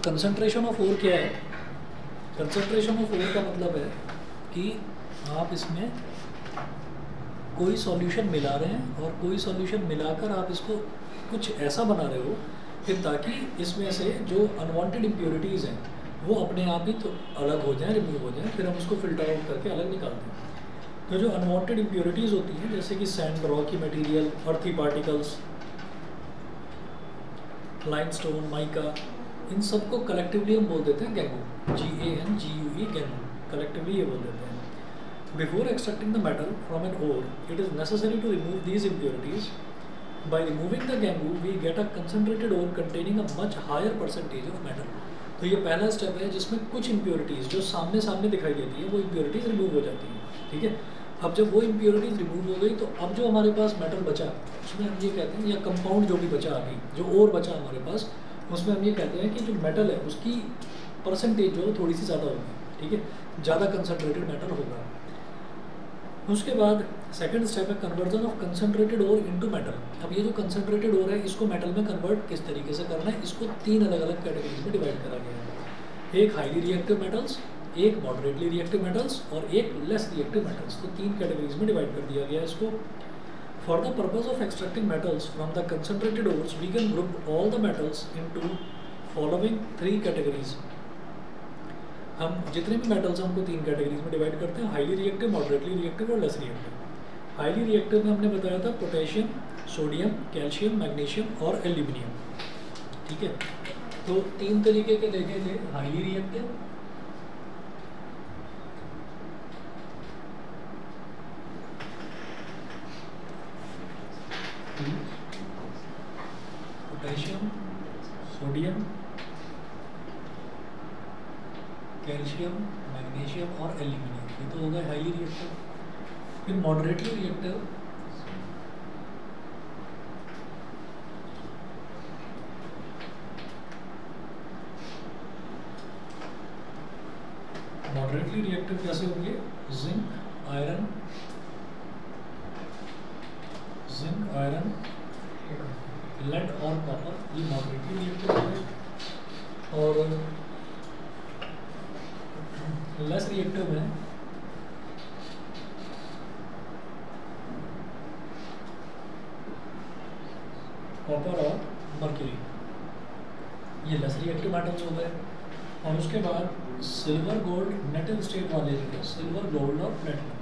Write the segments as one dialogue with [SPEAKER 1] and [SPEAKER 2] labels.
[SPEAKER 1] Concentration of ore क्या है? Concentration of ore का मतलब है कि आप इसमें कोई सॉल्यूशन मिला रहे हैं और कोई सॉल्यूशन मिलाकर आप इसको कुछ ऐसा बना रहे हो फिर ताकि इसमें से जो अनवांटेड इम्प्योरिटीज़ हैं वो अपने आप ही तो अलग हो जाएं, रिमूव हो जाएं, फिर हम उसको फिल्टर आउट करके अलग निकालते हैं। तो जो अनवांटेड इम्प्योरिटीज़ होती हैं जैसे कि सैंड, रॉकी मटेरियल, अर्थी पार्टिकल्स, लाइमस्टोन, माइका, इन सबको कलेक्टिवली हम बोल देते हैं गैंगू, GANGUE, गैंगू, कलेक्टिवली ये बोल देते हैं। Before extracting the metal from an ore it is necessary to remove these impurities. By removing the gangu, we get a concentrated ore containing a much higher percentage of metal. तो ये पहला step है जिसमें कुछ impurities जो सामने सामने दिखाई देती है वो इम्प्योरिटीज़ रिमूव हो जाती हैं, ठीक है। अब जब वो इम्प्योरिटीज़ रिमूव हो गई तो अब जो हमारे पास मेटल बचा उसमें हम ये कहते हैं, या कंपाउंड जो भी बचा अभी जो और बचा हमारे पास, उसमें हम ये कहते हैं कि जो मेटल है उसकी परसेंटेज जो थोड़ी सी ज़्यादा होगी, ठीक है, ज़्यादा कंसनट्रेटेड मेटल होगा। उसके बाद सेकंड स्टेप है conversion of concentrated ore into metal. अब ये जो कंसनट्रेटेड ओर है इसको मेटल में कन्वर्ट किस तरीके से करना है, इसको 3 अलग अलग कैटेगरीज में डिवाइड करा गया है। एक हाईली रिएक्टिव मेटल्स, एक मॉडरेटली रिएक्टिव मेटल्स और एक लेस रिएक्टिव मेटल्स। तो 3 कैटेगरीज में डिवाइड कर दिया गया है इसको। For the purpose of extracting metals from the concentrated ores we can group all the metals into following 3 categories. हम जितने भी मेटल्स हैं उनको 3 कैटेगरीज में डिवाइड करते हैं, हाईली रिएक्टिव, मॉडरेटली रिएक्टिव और लेस रिएक्टिव। हाईली रिएक्टिव में हमने बताया था पोटेशियम, सोडियम, कैल्शियम, मैग्नीशियम और एल्यूमिनियम, ठीक है। तो 3 तरीके के देखे थे, highly reactive, potassium, sodium, calcium, magnesium और एल्यूमिनियम, ये तो हो गए हाईली रिएक्टिव। फिर मॉडरेटली रिएक्टिव, मॉडरेटली रिएक्टिव कैसे होंगे, जिंक, आयरन, लेड और कॉपर, ये मॉडरेटली रिएक्टिव है। और लेस रिएक्टिव में कॉपर और मर्क्यूरी, ये लेस रिएक्टिव मेटल्स हो गए। और उसके बाद सिल्वर, गोल्ड, नेटिव स्टेट वाले जो है सिल्वर, गोल्ड और प्लेटिनम,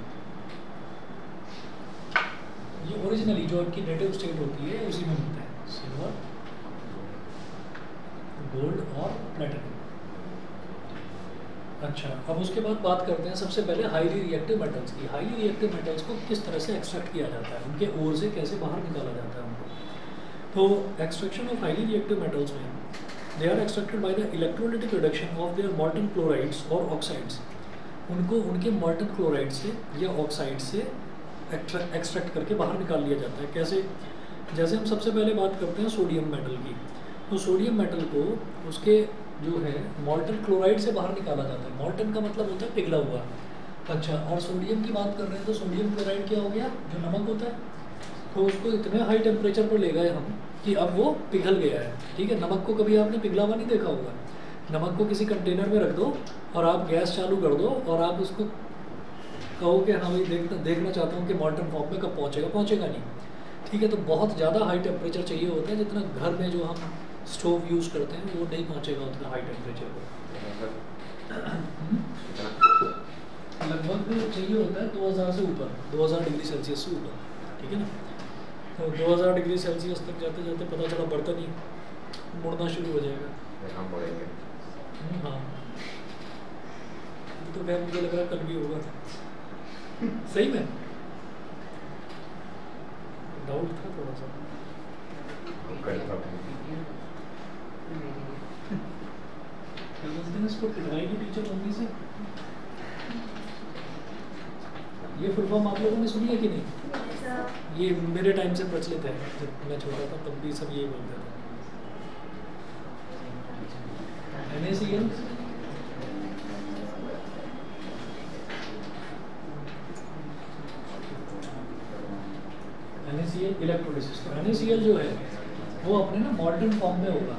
[SPEAKER 1] ये ओरिजिनली जो इनकी नेटिव स्टेट होती है उसी में मिलते हैं, सिल्वर, गोल्ड और प्लेटिनम। अच्छा, अब उसके बाद बात करते हैं सबसे पहले हाईली रिएक्टिव मेटल्स की। हाईली रिएक्टिव मेटल्स को किस तरह से एक्सट्रैक्ट किया जाता है, उनके ओर से कैसे बाहर निकाला जाता है उनको। तो extraction of highly reactive metals में they are extracted by the electrolytic reduction of their molten chlorides or oxides. उनको उनके मॉल्टन क्लोराइड से या ऑक्साइड से एक्सट्रैक्ट करके बाहर निकाल लिया जाता है। कैसे, जैसे हम सबसे पहले बात करते हैं सोडियम मेटल की, तो सोडियम मेटल को उसके जो है मॉल्टन क्लोराइड से बाहर निकाला जाता है। मॉल्टन का मतलब होता है पिघला हुआ। अच्छा, और सोडियम की बात कर रहे हैं तो सोडियम क्लोराइड क्या हो गया, जो नमक होता है, तो उसको इतने हाई टेम्परेचर पर ले गए हम कि अब वो पिघल गया है, ठीक है। नमक को कभी आपने पिघला हुआ नहीं देखा होगा। नमक को किसी कंटेनर में रख दो और आप गैस चालू कर दो और आप उसको कहो कि हाँ भाई देखना चाहता हूँ कि मॉल्टन फॉर्म में कब पहुँचेगा, पहुँचेगा नहीं, ठीक है। तो बहुत ज़्यादा हाई टेम्परेचर चाहिए होता है, जितना घर में जो हम स्टोव यूज़ करते हैं वो नहीं पहुँचेगा उतना हाई टेम्परेचर पर। लगभग चाहिए होता है 2000 से ऊपर, 2000 डिग्री सेल्सियस से ऊपर, ठीक है ना। तो 2000 डिग्री सेल्सियस तक जाते जाते पता चला बर्तन ही मुड़ना शुरू हो जाएगा। हाँ, तो खैर मुझे लग रहा है कल भी होगा। सही में डाउट था थोड़ा सा। इसको पिटाई की टीचर मम्मी से, ये फुल फॉर्म आप लोगों ने सुनी है कि नहीं? ये मेरे टाइम से प्रचलित है, जब मैं छोटा था तब भी सब यही बोलते थे। NaCl, NaCl electrolysis. तो NaCl जो है वो अपने ना मॉल्टन फॉर्म में होगा,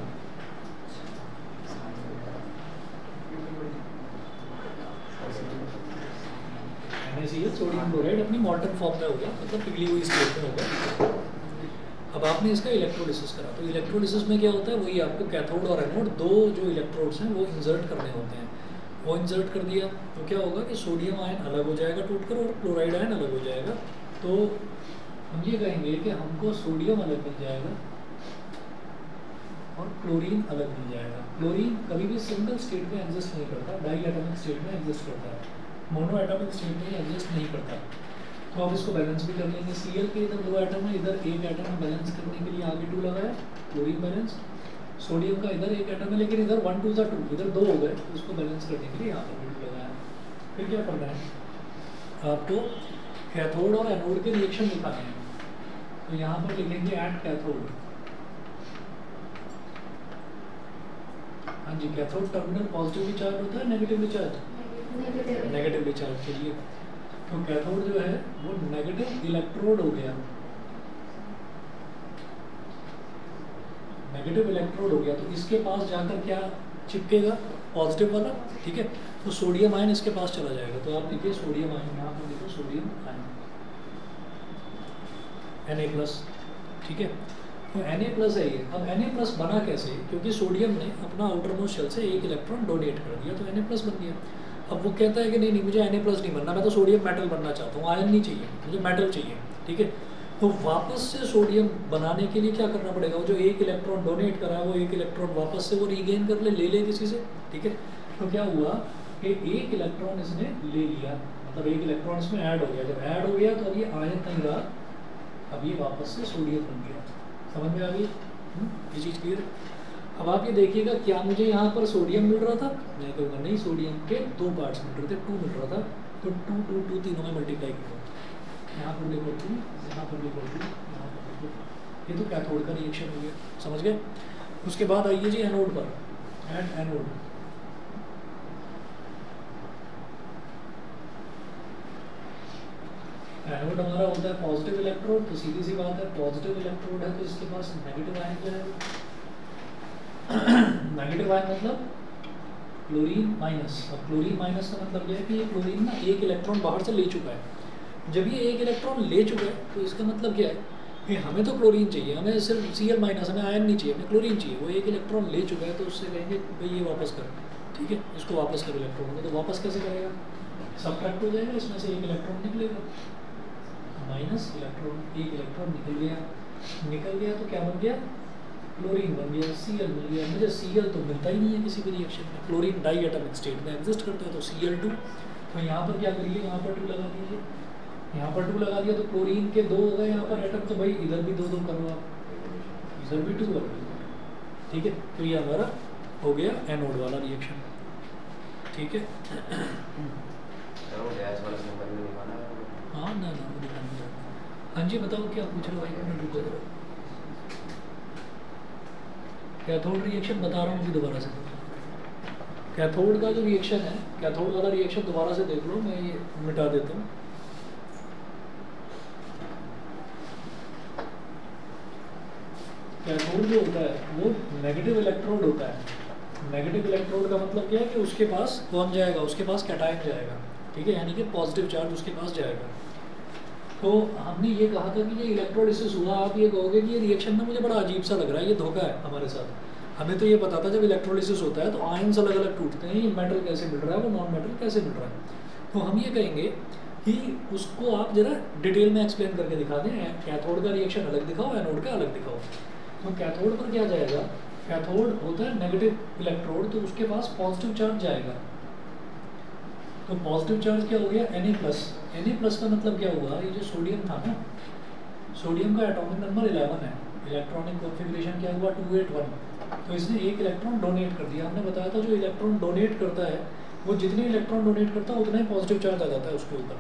[SPEAKER 1] सोडियम क्लोराइड अपनी मॉल्टन फॉर्म में हो गया, मतलब पिघली हुई स्टेट में हो गया। अब आपने इसका इलेक्ट्रोलिसिस करा, तो इलेक्ट्रोलिसिस में क्या होता है, वही आपको कैथोड और एनोड दो जो इलेक्ट्रोड्स हैं वो इंसर्ट करने होते हैं। वो इंसर्ट कर दिया तो क्या होगा कि सोडियम आयन अलग हो जाएगा टूटकर और क्लोराइड आयन अलग हो जाएगा। तो हम ये कहेंगे कि हमको सोडियम अलग मिल जाएगा और क्लोरीन अलग मिल जाएगा। क्लोरीन कभी भी सिंगल स्टेट में एग्जिस्ट नहीं करता, डाई एटॉमिक स्टेट में एग्जिस्ट करता है, मोनो एटॉमिक स्टेट में एग्जिस्ट नहीं करता। तो अब इसको बैलेंस भी कर लेंगे। Cl के इधर 2 एटम है, इधर 1 एटम है, बैलेंस करने के लिए आगे 2 लगा है, क्लोरीन बैलेंस। सोडियम का इधर 1 एटम है लेकिन इधर 1 2 2, इधर 2 हो गए, तो इसको बैलेंस करने के लिए यहाँ पर 2 लगा है। फिर क्या करना है, आपको कैथोड और एनोड के रिएक्शन दिखाने हैं। तो यहाँ पर लिखेंगे एट कैथोड। हाँ जी, कैथोड टर्मिनल पॉजिटिवली चार्ज होता है नेगेटिवली चार्ज? Negatively charge. चलिए, तो कैथोड जो है वो नेगेटिव इलेक्ट्रोड हो गया, नेगेटिव इलेक्ट्रोड हो गया। तो इसके पास जाकर क्या चिपकेगा, पॉजिटिव वाला, ठीक है। तो सोडियम आयन इसके पास चला जाएगा। तो आप देखिए सोडियम आयन, यहाँ पर देखो सोडियम आयन Na+, ठीक है। तो Na+ है ये। अब Na+ बना कैसे, क्योंकि सोडियम ने अपना आउटर मोस्ट शेल से 1 इलेक्ट्रॉन डोनेट कर दिया, तो Na+ बन गया। अब वो कहता है कि नहीं मुझे Na+ नहीं बनना, मैं तो सोडियम मेटल बनना चाहता हूँ, आयन नहीं चाहिए मुझे, मेटल चाहिए, ठीक है। तो वापस से सोडियम बनाने के लिए क्या करना पड़ेगा, वो जो 1 इलेक्ट्रॉन डोनेट करा है वो 1 इलेक्ट्रॉन वापस से वो रीगेन कर ले किसी से, ठीक है। तो क्या हुआ कि 1 इलेक्ट्रॉन इसने ले लिया, मतलब 1 इलेक्ट्रॉन इसमें ऐड हो गया। जब ऐड हो गया तो अब ये आयन नहीं रहा, अब ये वापस से सोडियम बन गया। समझ में आ गई ये चीज़ क्लियर? अब आप ये देखिएगा, क्या मुझे यहाँ पर सोडियम मिल रहा था? मैं कहूँगा नहीं, सोडियम के 2 पार्ट्स मिल रहे थे, 2 मिल रहा था। तो 2 2 2 तीनों में मल्टीप्लाई करो, यहाँ पर देखो 2, यहाँ पर देखो 2, यहाँ पर देखो। ये तो कैथोड का रिएक्शन हो गया, समझ गए? उसके बाद आइए जी एनोड पर, एट एनोड। एनोड हमारा होता है पॉजिटिव इलेक्ट्रोड, तो सीधी सी बात है पॉजिटिव इलेक्ट्रोड है तो इसके पास नेगेटिव आयन जाएगा। नेगेटिव आयन मतलब क्लोरीन माइनस। अब क्लोरीन माइनस का मतलब यह है कि ये क्लोरीन ना 1 इलेक्ट्रॉन बाहर से ले चुका है। जब ये 1 इलेक्ट्रॉन ले चुका है तो इसका मतलब क्या है कि हमें तो क्लोरीन चाहिए, हमें सिर्फ Cl-, हमें आयन नहीं चाहिए, हमें क्लोरीन चाहिए। वो 1 इलेक्ट्रॉन ले चुका है तो उससे कहेंगे भाई ये वापस कर, ठीक है, इसको वापस कर इलेक्ट्रॉन को। तो वापस कैसे करेगा, सबट्रैक्ट हो जाएगा, इसमें से 1 इलेक्ट्रॉन निकलेगा, माइनस इलेक्ट्रॉन, 1 इलेक्ट्रॉन निकल गया तो क्या बन गया, क्लोरीन बन गया, Cl मिल गया। मुझे Cl तो मिलता ही नहीं है किसी भी रिएक्शन में, क्लोरीन डाई एटॉमिक स्टेट में एग्जिस्ट करता है, तो Cl2। तो यहाँ पर क्या करिए, यहाँ पर 2 लगा दीजिए, यहाँ पर 2 लगा दिया तो क्लोरीन के 2 हो गए यहाँ पर एटम, तो भाई इधर भी 2 2 करो आप, इधर भी 2 करो, ठीक है। तो ये हमारा हो गया एनोड वाला रिएक्शन, ठीक है। हाँ ना वो दिखाने जाता। हाँ जी बताओ क्या पूछ रहे हो भाई? कैथोड रिएक्शन बता रहा हूँ दोबारा से। कैथोड का जो रिएक्शन है, कैथोड वाला रिएक्शन दोबारा से देख लो, मैं ये मिटा देता हूँ। कैथोड जो होता है वो नेगेटिव इलेक्ट्रोड होता है। नेगेटिव इलेक्ट्रोड का मतलब क्या है कि उसके पास कौन जाएगा, उसके पास कैटायन जाएगा, ठीक है, यानी कि पॉजिटिव चार्ज उसके पास जाएगा। तो हमने ये कहा था कि ये इलेक्ट्रोलिसिस हुआ, आप ये कहोगे कि ये रिएक्शन ना मुझे बड़ा अजीब सा लग रहा है, ये धोखा है हमारे साथ। हमें तो ये पता था जब इलेक्ट्रोलिसिस होता है तो आयन्स अलग अलग टूटते हैं, ये मेटल कैसे मिल रहा है, वो नॉन मेटल कैसे मिल रहा है। तो हम ये कहेंगे कि उसको आप जरा डिटेल में एक्सप्लेन करके दिखा दें, कैथोड का रिएक्शन अलग दिखाओ, एनोड का अलग दिखाओ। तो कैथोड पर क्या जाएगा, कैथोड होता है नेगेटिव इलेक्ट्रोड, तो उसके पास पॉजिटिव चार्ज जाएगा। तो पॉजिटिव चार्ज क्या हो गया, Na+। का मतलब क्या हुआ, ये जो सोडियम था ना, सोडियम का एटॉमिक नंबर 11 है, इलेक्ट्रॉनिक कॉन्फ़िगरेशन क्या हुआ 281। तो इसने 1 इलेक्ट्रॉन डोनेट कर दिया। हमने बताया था जो इलेक्ट्रॉन डोनेट करता है वो जितने इलेक्ट्रॉन डोनेट करता है उतना ही पॉजिटिव चार्ज आ जाता है उसके ऊपर।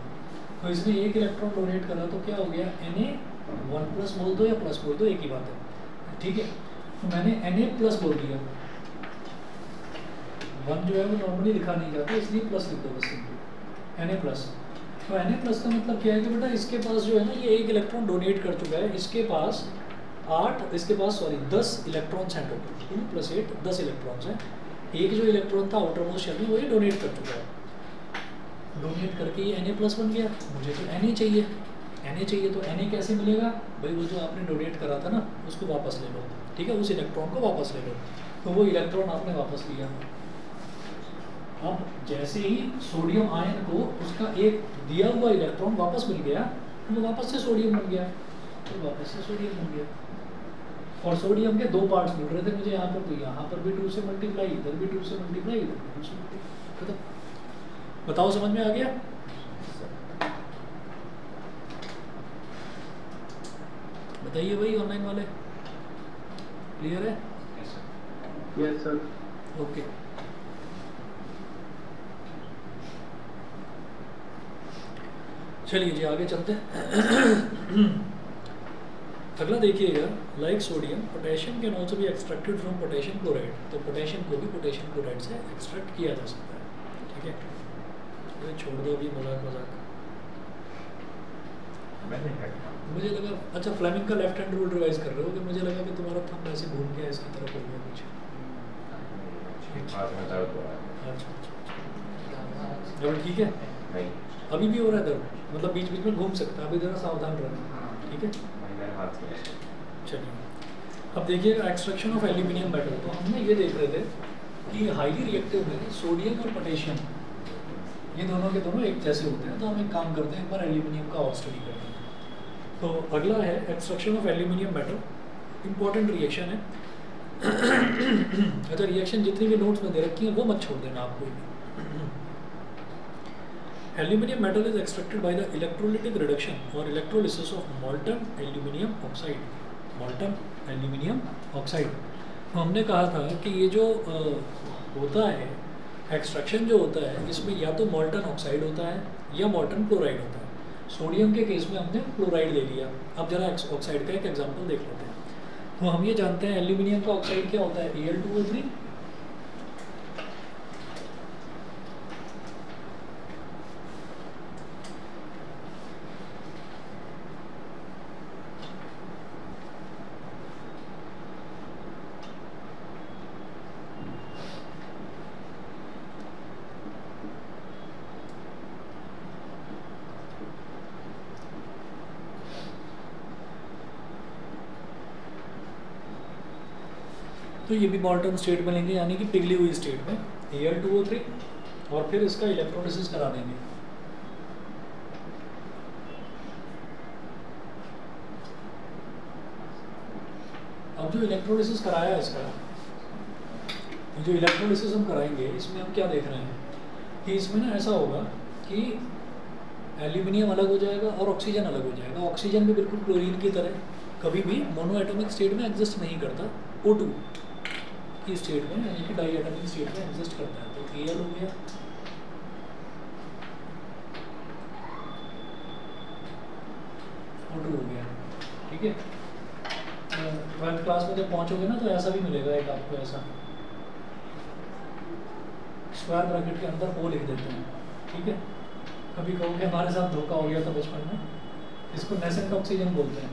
[SPEAKER 1] तो इसने 1 इलेक्ट्रॉन डोनेट करा तो क्या हो गया, Na1+ बोल दो या प्लस बोल दो, एक ही बात है, ठीक है। तो मैंने Na+ बोल दिया, 1 जो है वो नॉर्मली लिखा नहीं जाता इसलिए प्लस लिख दो बस, Na+। तो Na+ का मतलब क्या है कि बेटा इसके पास जो है ना ये 1 इलेक्ट्रॉन डोनेट कर चुका है, इसके पास 10 इलेक्ट्रॉन्स हैं टोटल, 2 + 8 10 इलेक्ट्रॉन्स हैं। एक जो इलेक्ट्रॉन था आउटर मोस्ट शेल में वो ये डोनेट कर चुका है। डोनेट करके ये Na+ बन गया, मुझे तो Na चाहिए, Na चाहिए तो Na कैसे मिलेगा भाई, वो जो आपने डोनेट करा था ना उसको वापस ले लो, ठीक है, उस इलेक्ट्रॉन को वापस ले लो। तो वो इलेक्ट्रॉन आपने वापस लिया। अब जैसे ही सोडियम आयन को उसका एक दिया हुआ इलेक्ट्रॉन वापस मिल गया, तो वापस से सोडियम बन गया, तो वापस से सोडियम बन गया। और सोडियम के 2 पार्ट्स मिल रहे थे मुझे यहाँ पर, तो यहाँ पर भी 2 से मल्टीप्लाई, इधर भी 2 से मल्टीप्लाई, इधर भी 2 से मल्टीप्लाई। बताओ समझ में आ गया? बताइए भाई ऑनलाइन वाले, क्लियर है?
[SPEAKER 2] Yes sir.
[SPEAKER 1] ओके, चलिए जी आगे चलते हैं। अगला देखिएगा, like sodium potassium can also be extracted from potassium chloride. तो पोटेशियम को भी पोटेशियम क्लोराइड से एक्सट्रैक्ट किया जा सकता है, ठीक है। तो छोड़ दो अभी मजाक। मुझे लगा अच्छा फ्लेमिंग का लेफ्ट हैंड रूल रिवाइज कर रहे हो, कि मुझे लगा कि तुम्हारा थंब ऐसे घूम गया इसकी तरफ हो गया कुछ। अच्छा, ठीक है।
[SPEAKER 3] नहीं,
[SPEAKER 1] अभी भी हो रहा है दर्द, मतलब बीच बीच में घूम सकता है, अभी जरा सावधान रहना, ठीक है। चलिए अब देखिएगा एक्सट्रैक्शन ऑफ एल्यूमिनियम मेटल। तो हमने ये देख रहे थे कि हाईली रिएक्टिव में सोडियम और पोटेशियम ये दोनों के दोनों एक जैसे होते हैं। तो हम एक काम करते हैं, एक बार एल्यूमिनियम का और स्टडी करते हैं। तो अगला है extraction of aluminium metal, important reaction है। अच्छा, रिएक्शन जितनी भी नोट्स में दे रखी है वो मत छोड़ देना आपको। Aluminium metal is extracted by the electrolytic reduction or electrolysis of molten aluminium oxide. Molten aluminium oxide. तो हमने कहा था कि ये जो होता है एक्सट्रैक्शन जो होता है, इसमें या तो molten ऑक्साइड होता है या molten क्लोराइड होता है। सोडियम के केस में हमने क्लोराइड ले लिया। अब जरा ऑक्साइड का एक एग्जांपल देख लेते हैं। तो हम ये जानते हैं एल्यूमिनियम का ऑक्साइड क्या होता है, Al2O3। तो ये भी मॉल्टन स्टेट में लेंगे, यानी कि पिघली हुई स्टेट में Al2O3, और फिर इसका इलेक्ट्रोलिसिस करा देंगे। अब जो इलेक्ट्रोलिसिस कराया इसका, जो इलेक्ट्रोलिसिस हम कराएंगे इसमें हम क्या देख रहे हैं कि इसमें ना ऐसा होगा कि एल्यूमिनियम अलग हो जाएगा और ऑक्सीजन अलग हो जाएगा। ऑक्सीजन भी बिल्कुल क्लोरीन की तरह कभी भी मोनोएटॉमिक स्टेट में एग्जिस्ट नहीं करता, O2 की स्टेट में, यानी कि डाई एटॉमिक स्टेट में एग्जिस्ट करता है। तो Al हो गया, O2 हो गया, ठीक है। 12th क्लास में जब पहुंचोगे ना तो ऐसा भी मिलेगा एक आपको, ऐसा स्क्वायर ब्रैकेट के अंदर O लिख देते हैं, ठीक है। कभी कहोगे हमारे साथ धोखा हो गया था बचपन में, इसको नेसेंट ऑक्सीजन बोलते हैं।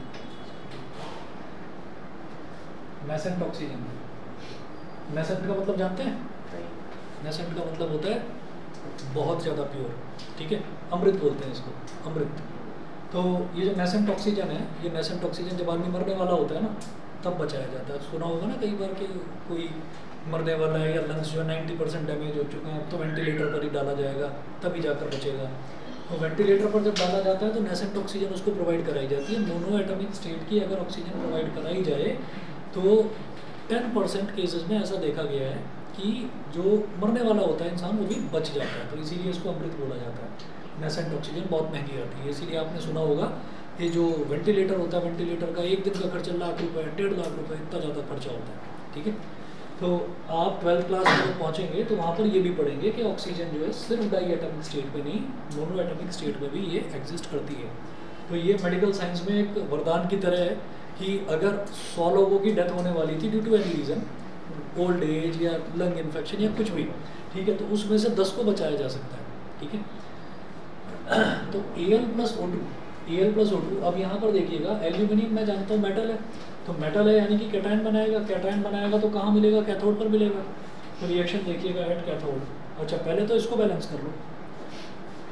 [SPEAKER 1] नेसेंट ऑक्सीजन, नेसेंट का मतलब जानते हैं? नेसेंट का मतलब होता है बहुत ज़्यादा प्योर, ठीक है। अमृत बोलते हैं इसको, अमृत। तो ये जो नेसेंट ऑक्सीजन है, ये नेसेंट ऑक्सीजन जब आदमी मरने वाला होता है ना तब बचाया जाता है। सुना होगा ना कई बार कि कोई मरने वाला है या लंग्स जो 90% डैमेज हो चुके हैं, तो वेंटिलेटर पर ही डाला जाएगा तभी जाकर बचेगा। तो वेंटिलेटर पर जब डाला जाता है तो नेसेंट ऑक्सीजन उसको प्रोवाइड कराई जाती है। मोनो एटॉमिक स्टेट की अगर ऑक्सीजन प्रोवाइड कराई जाए तो 10% केसेस में ऐसा देखा गया है कि जो मरने वाला होता है इंसान वो भी बच जाता है। तो इसीलिए इसको अमृत बोला जाता है। नेसेंट ऑक्सीजन बहुत महंगी आती है, इसीलिए आपने सुना होगा कि जो वेंटिलेटर होता है, वेंटिलेटर का एक दिन का खर्चा लाख रुपये, 1.5 लाख रुपये, इतना ज़्यादा खर्चा होता है, ठीक है। तो आप 12th क्लास में पहुँचेंगे तो वहाँ पर ये भी पढ़ेंगे कि ऑक्सीजन जो है सिर्फ डाई एटॉमिक स्टेट में नहीं, मोनो एटॉमिक स्टेट में भी ये एग्जिस्ट करती है। तो ये मेडिकल साइंस में एक वरदान की तरह है कि अगर 100 लोगों की डेथ होने वाली थी due to any reason, old age या लंग इन्फेक्शन या कुछ भी, ठीक है, तो उसमें से 10 को बचाया जा सकता है, ठीक है। तो Al+O2, अब यहाँ पर देखिएगा एल्यूमिनियम मैं जानता हूँ मेटल है, तो मेटल है यानी कि कैटायन बनाएगा, कैटायन बनाएगा तो कहाँ मिलेगा, कैथोड पर मिलेगा। तो रिएक्शन देखिएगा एट कैथोड। अच्छा पहले तो इसको बैलेंस कर लो,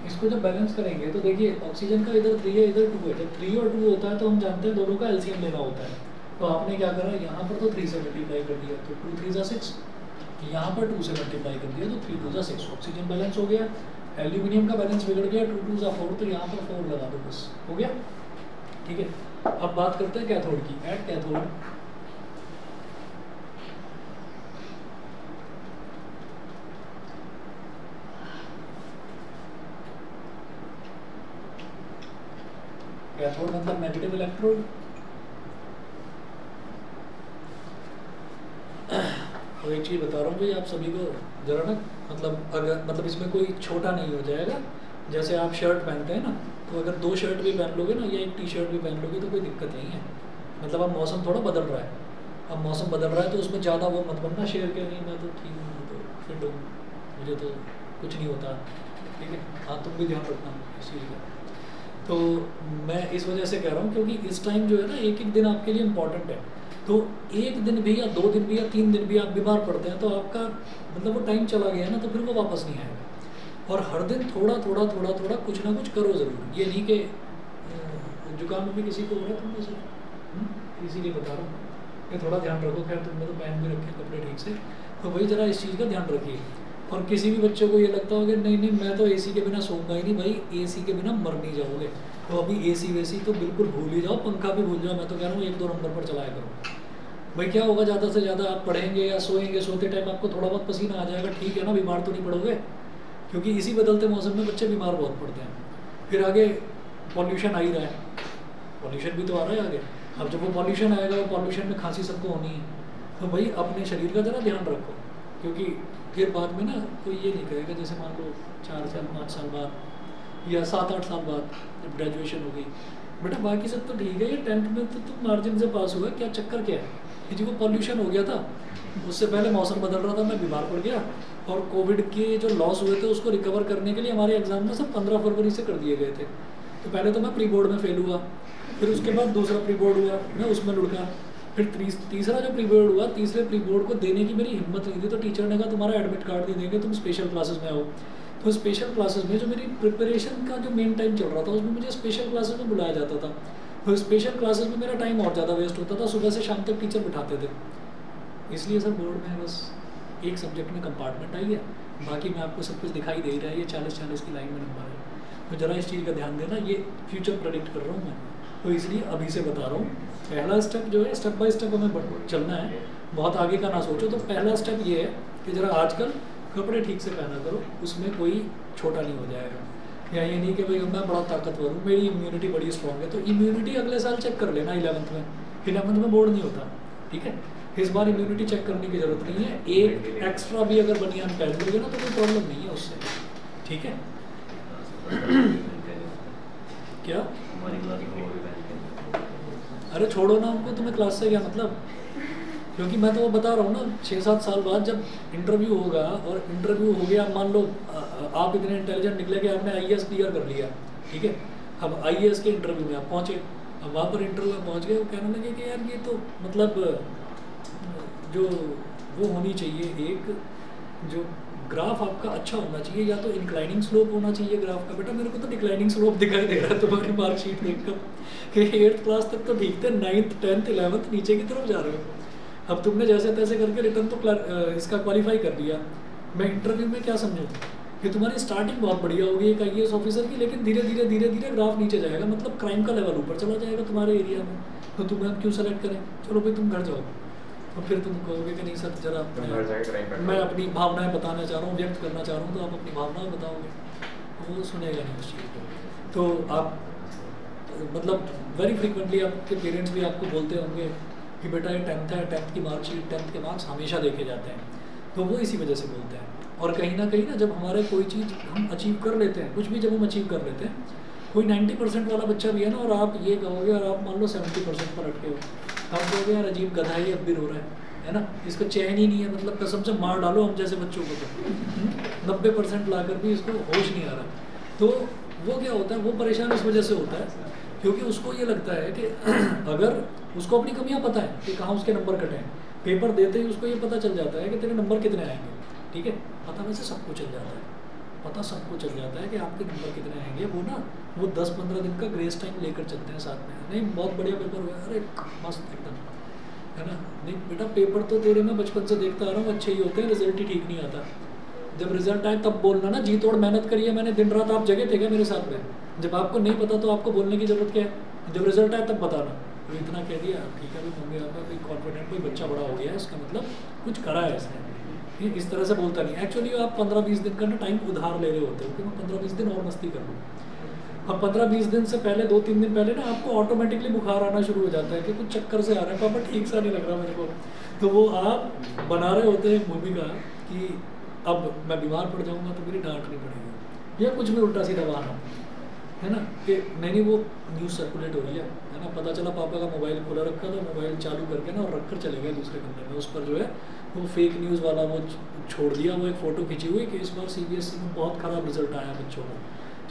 [SPEAKER 1] इसको जब बैलेंस करेंगे तो देखिए ऑक्सीजन का इधर 3 है इधर 2 है, जब 3 और 2 होता है तो हम जानते हैं दोनों का एलसीएम लेना होता है। तो आपने क्या करा, यहाँ पर तो 3 से मल्टीप्लाई कर दिया तो 2 3 = 6, यहाँ पर 2 से मल्टीप्लाई कर दिया तो 3 2 = 6, ऑक्सीजन बैलेंस हो गया। एल्यूमिनियम का बैलेंस बिगड़ गया, 2 2 = 4, तो यहाँ पर 4 लगा दो बस, हो गया। ठीक है, अब बात करते हैं कैथोड की। एट कैथोड कैथोड मतलब नेगेटिव इलेक्ट्रोड। तो एक चीज़ बता रहा हूँ भाई आप सभी को जरा ना, मतलब इसमें कोई छोटा नहीं हो जाएगा। जैसे आप शर्ट पहनते हैं ना, तो अगर 2 शर्ट भी पहन लोगे ना या एक टी-शर्ट भी पहन लोगे तो कोई दिक्कत नहीं है। मतलब अब मौसम थोड़ा बदल रहा है, अब मौसम बदल रहा है तो उसमें ज़्यादा वो मत बनना शेयर के, नहीं मैं तो ठीक हूँ तो फिट हूँ, मुझे तो कुछ नहीं होता। ठीक है, हाँ तुम भी ध्यान रखना इस चीज़ का। तो मैं इस वजह से कह रहा हूँ क्योंकि इस टाइम जो है ना, एक एक दिन आपके लिए इम्पॉर्टेंट है। तो एक दिन भी या 2 दिन भी या 3 दिन भी आप बीमार पड़ते हैं तो आपका मतलब वो टाइम चला गया है ना, तो फिर वो वापस नहीं आएगा। और हर दिन थोड़ा थोड़ा थोड़ा थोड़ा कुछ ना कुछ करो ज़रूर। ये नहीं कि जुकाम में भी किसी को हो रहा है तुम में से, इसीलिए बता रहा हूँ कि थोड़ा ध्यान रखो। खैर तुमने तो पहन भी रखे कपड़े ठीक से, तो भाई ज़रा इस चीज़ का ध्यान रखिए। और किसी भी बच्चे को ये लगता हो कि नहीं नहीं मैं तो एसी के बिना सोऊंगा ही नहीं, भाई एसी के बिना मर नहीं जाओगे। तो अभी एसी वेसी तो बिल्कुल भूल ही जाओ, पंखा भी भूल जाओ। मैं तो कह रहा हूँ 1-2 नंबर पर चलाया करो। भाई क्या होगा, ज़्यादा से ज़्यादा आप पढ़ेंगे या सोएंगे, सोते टाइम आपको थोड़ा बहुत पसीना आ जाएगा, ठीक है ना, बीमार तो नहीं पड़ोगे। क्योंकि इसी बदलते मौसम में बच्चे बीमार बहुत पड़ते हैं। फिर आगे पॉल्यूशन आ ही रहा है, पॉल्यूशन भी तो आ रहा है आगे। अब जब वो पॉल्यूशन आएगा, वो पॉल्यूशन में खांसी सबको होनी है। तो भाई अपने शरीर का ज़रा ध्यान रखो, क्योंकि फिर बाद में ना कोई ये नहीं कहेगा, जैसे मान लो 4 साल 5 साल बाद या 7-8 साल बाद जब ग्रेजुएशन हो गई, बेटा बाकी सब तो ठीक है, ये 10th में तो तुम मार्जिन से पास हुआ, क्या चक्कर क्या है। कि जी वो पॉल्यूशन हो गया था, उससे पहले मौसम बदल रहा था, मैं बीमार पड़ गया। और कोविड के जो लॉस हुए थे उसको रिकवर करने के लिए हमारे एग्जाम में सब 15 फरवरी से कर दिए गए थे। तो पहले तो मैं प्री बोर्ड में फेल हुआ, फिर उसके बाद दूसरा प्री बोर्ड हुआ, मैं उसमें लुढ़का। फिर तीसरा जो प्री बोर्ड हुआ, तीसरे प्री बोर्ड को देने की मेरी हिम्मत नहीं थी, तो टीचर ने कहा तुम्हारा एडमिट कार्ड नहीं देंगे, तुम स्पेशल क्लासेस में आओ। तो स्पेशल क्लासेस में जो मेरी प्रिपरेशन का जो मेन टाइम चल रहा था, उसमें मुझे स्पेशल क्लासेस में बुलाया जाता था। तो स्पेशल क्लासेस में मेरा टाइम और ज़्यादा वेस्ट होता था, सुबह से शाम तक टीचर बिठाते थे। इसलिए सर बोर्ड में बस एक सब्जेक्ट में कंपार्टमेंट आई है, बाकी में आपको सब कुछ दिखाई दे ही रहा है, ये 40-40 की लाइन में नंबर है। तो ज़रा इस चीज़ का ध्यान देना, ये फ्यूचर प्रेडिक्ट कर रहा हूँ मैं, तो इसलिए अभी से बता रहा हूँ। पहला स्टेप जो है, स्टेप बाय स्टेप हमें चलना है, बहुत आगे का ना सोचो। तो पहला स्टेप ये है कि ज़रा आजकल कपड़े ठीक से पहना करो, उसमें कोई छोटा नहीं हो जाएगा। या ये नहीं कि भाई मैं बड़ा ताकतवर हूँ, मेरी इम्यूनिटी बड़ी स्ट्रॉन्ग है, तो इम्यूनिटी अगले साल चेक कर लेना 11th में बोर्ड नहीं होता, ठीक है। इस बार इम्यूनिटी चेक करने की ज़रूरत नहीं है, एक एक्स्ट्रा भी अगर बनियान पहन लोगे ना तो कोई प्रॉब्लम नहीं है उससे, ठीक है। क्या अरे छोड़ो ना उनको, तुम्हें क्लास से क्या मतलब। क्योंकि मैं तो वो बता रहा हूँ ना, 6-7 साल बाद जब इंटरव्यू होगा, और इंटरव्यू हो गया, मान लो आप इतने इंटेलिजेंट निकले कि आपने IAS क्लियर कर लिया, ठीक है। अब IAS के इंटरव्यू में आप पहुँचे, अब वहाँ पर इंटरव्यू में पहुँच गए, वो कहने लगे कि यार ये तो मतलब जो वो होनी चाहिए, एक जो ग्राफ आपका अच्छा होना चाहिए, या तो इंक्लाइनिंग स्लोप होना चाहिए ग्राफ का। बेटा मेरे को तो डिक्लाइनिंग स्लोप दिखाई दे रहा है तुम्हारी मार्कशीट देखकर कि 8th क्लास तक तो ठीक थे, 9th 10th 11th नीचे की तरफ जा रहे हो। अब तुमने जैसे तैसे करके रिटर्न तो इसका क्वालिफाई कर लिया, मैं इंटरव्यू में क्या समझूँ कि तुम्हारी स्टार्टिंग बहुत बढ़िया होगी एक IAS ऑफिसर की, लेकिन धीरे धीरे ग्राफ नीचे जाएगा, मतलब क्राइम का लेवल ऊपर चला जाएगा तुम्हारे एरिया में। तो तुम्हें हम क्यों सेलेक्ट करें, चलो भाई तुम घर जाओ। तो फिर तुम कहोगे कि नहीं सर जरा मैं अपनी भावनाएं बताना चाह रहा हूँ, व्यक्त करना चाह रहा हूँ, तो आप अपनी भावनाएं बताओगे, तो वो सुनेगा नहीं उस चीज़ को। तो आप मतलब वेरी फ्रिक्वेंटली आपके पेरेंट्स भी आपको बोलते होंगे कि बेटा ये 10th है, 10th की मार्कशीट, 10th के मार्क्स हमेशा देखे जाते हैं, तो वो इसी वजह से बोलते हैं। और कहीं ना जब हमारे कोई चीज़ हम अचीव कर लेते हैं, कुछ भी जब हम अचीव कर लेते हैं, कोई 90% वाला बच्चा भी है ना, और आप ये कहोगे और आप मान लो 70% पर अटके हो, आप कहोगे यार अजीब गधा ही अब भी रो रहा है ना, इसको चैन ही नहीं है, मतलब कसम से मार डालो हम जैसे बच्चों को, तो 90% ला कर भी इसको होश नहीं आ रहा। तो वो क्या होता है, वो परेशान इस वजह से होता है क्योंकि उसको ये लगता है कि अगर उसको अपनी कमियां पता है कि कहाँ उसके नंबर कटे हैं, पेपर देते ही उसको ये पता चल जाता है कि तेरे नंबर कितने आएंगे, ठीक है, पता वैसे सबको चल जाता है, पता सबको चल जाता है कि आपके नंबर कितने आएंगे। वो ना वो 10-15 दिन का ग्रेस टाइम लेकर चलते हैं साथ में, नहीं बहुत बढ़िया पेपर हुआ, अरे मस्त एकदम, है ना। नहीं बेटा पेपर तो तेरे मैं बचपन से देखता आ रहा हूँ अच्छे ही होते हैं, रिजल्ट ही ठीक नहीं आता। जब रिजल्ट आए तब बोलना ना, जी तोड़ मेहनत करी है मैंने, दिन रात आप जगह थे क्या मेरे साथ में? जब आपको नहीं पता तो आपको बोलने की ज़रूरत क्या है, जब रिजल्ट आए तब बताना। तो इतना कह दिया ठीक है, भाई मम्मी पापा कोई कॉन्फिडेंट, कोई बच्चा बड़ा हो गया है, इसका मतलब कुछ करा है इसने। ये इस तरह से बोलता नहीं, एक्चुअली आप 15-20 दिन का ना टाइम उधार ले रहे होते हो कि मैं 15-20 दिन और मस्ती कर लूँ। अब 15-20 दिन से पहले 2-3 दिन पहले ना आपको ऑटोमेटिकली बुखार आना शुरू हो जाता है कि कुछ चक्कर से आ रहा है, पापा ठीक सा नहीं लग रहा मेरे को। तो वो आप बना रहे होते हैं भूमिका कि अब मैं बीमार पड़ जाऊँगा तो मेरी डांट नहीं पड़ेगी, या कुछ भी उल्टा सीधा बहाना, है ना, कि नहीं वो न्यूज़ सर्कुलेट हो रही है ना। पता चला पापा का मोबाइल खुला रखा था, मोबाइल चालू करके ना और रख कर चले गए दूसरे कमरे में, उस पर जो है वो फेक न्यूज़ वाला वो छोड़ दिया, वो एक फ़ोटो खींची हुई कि इस बार CBSE में बहुत ख़राब रिजल्ट आया बच्चों का।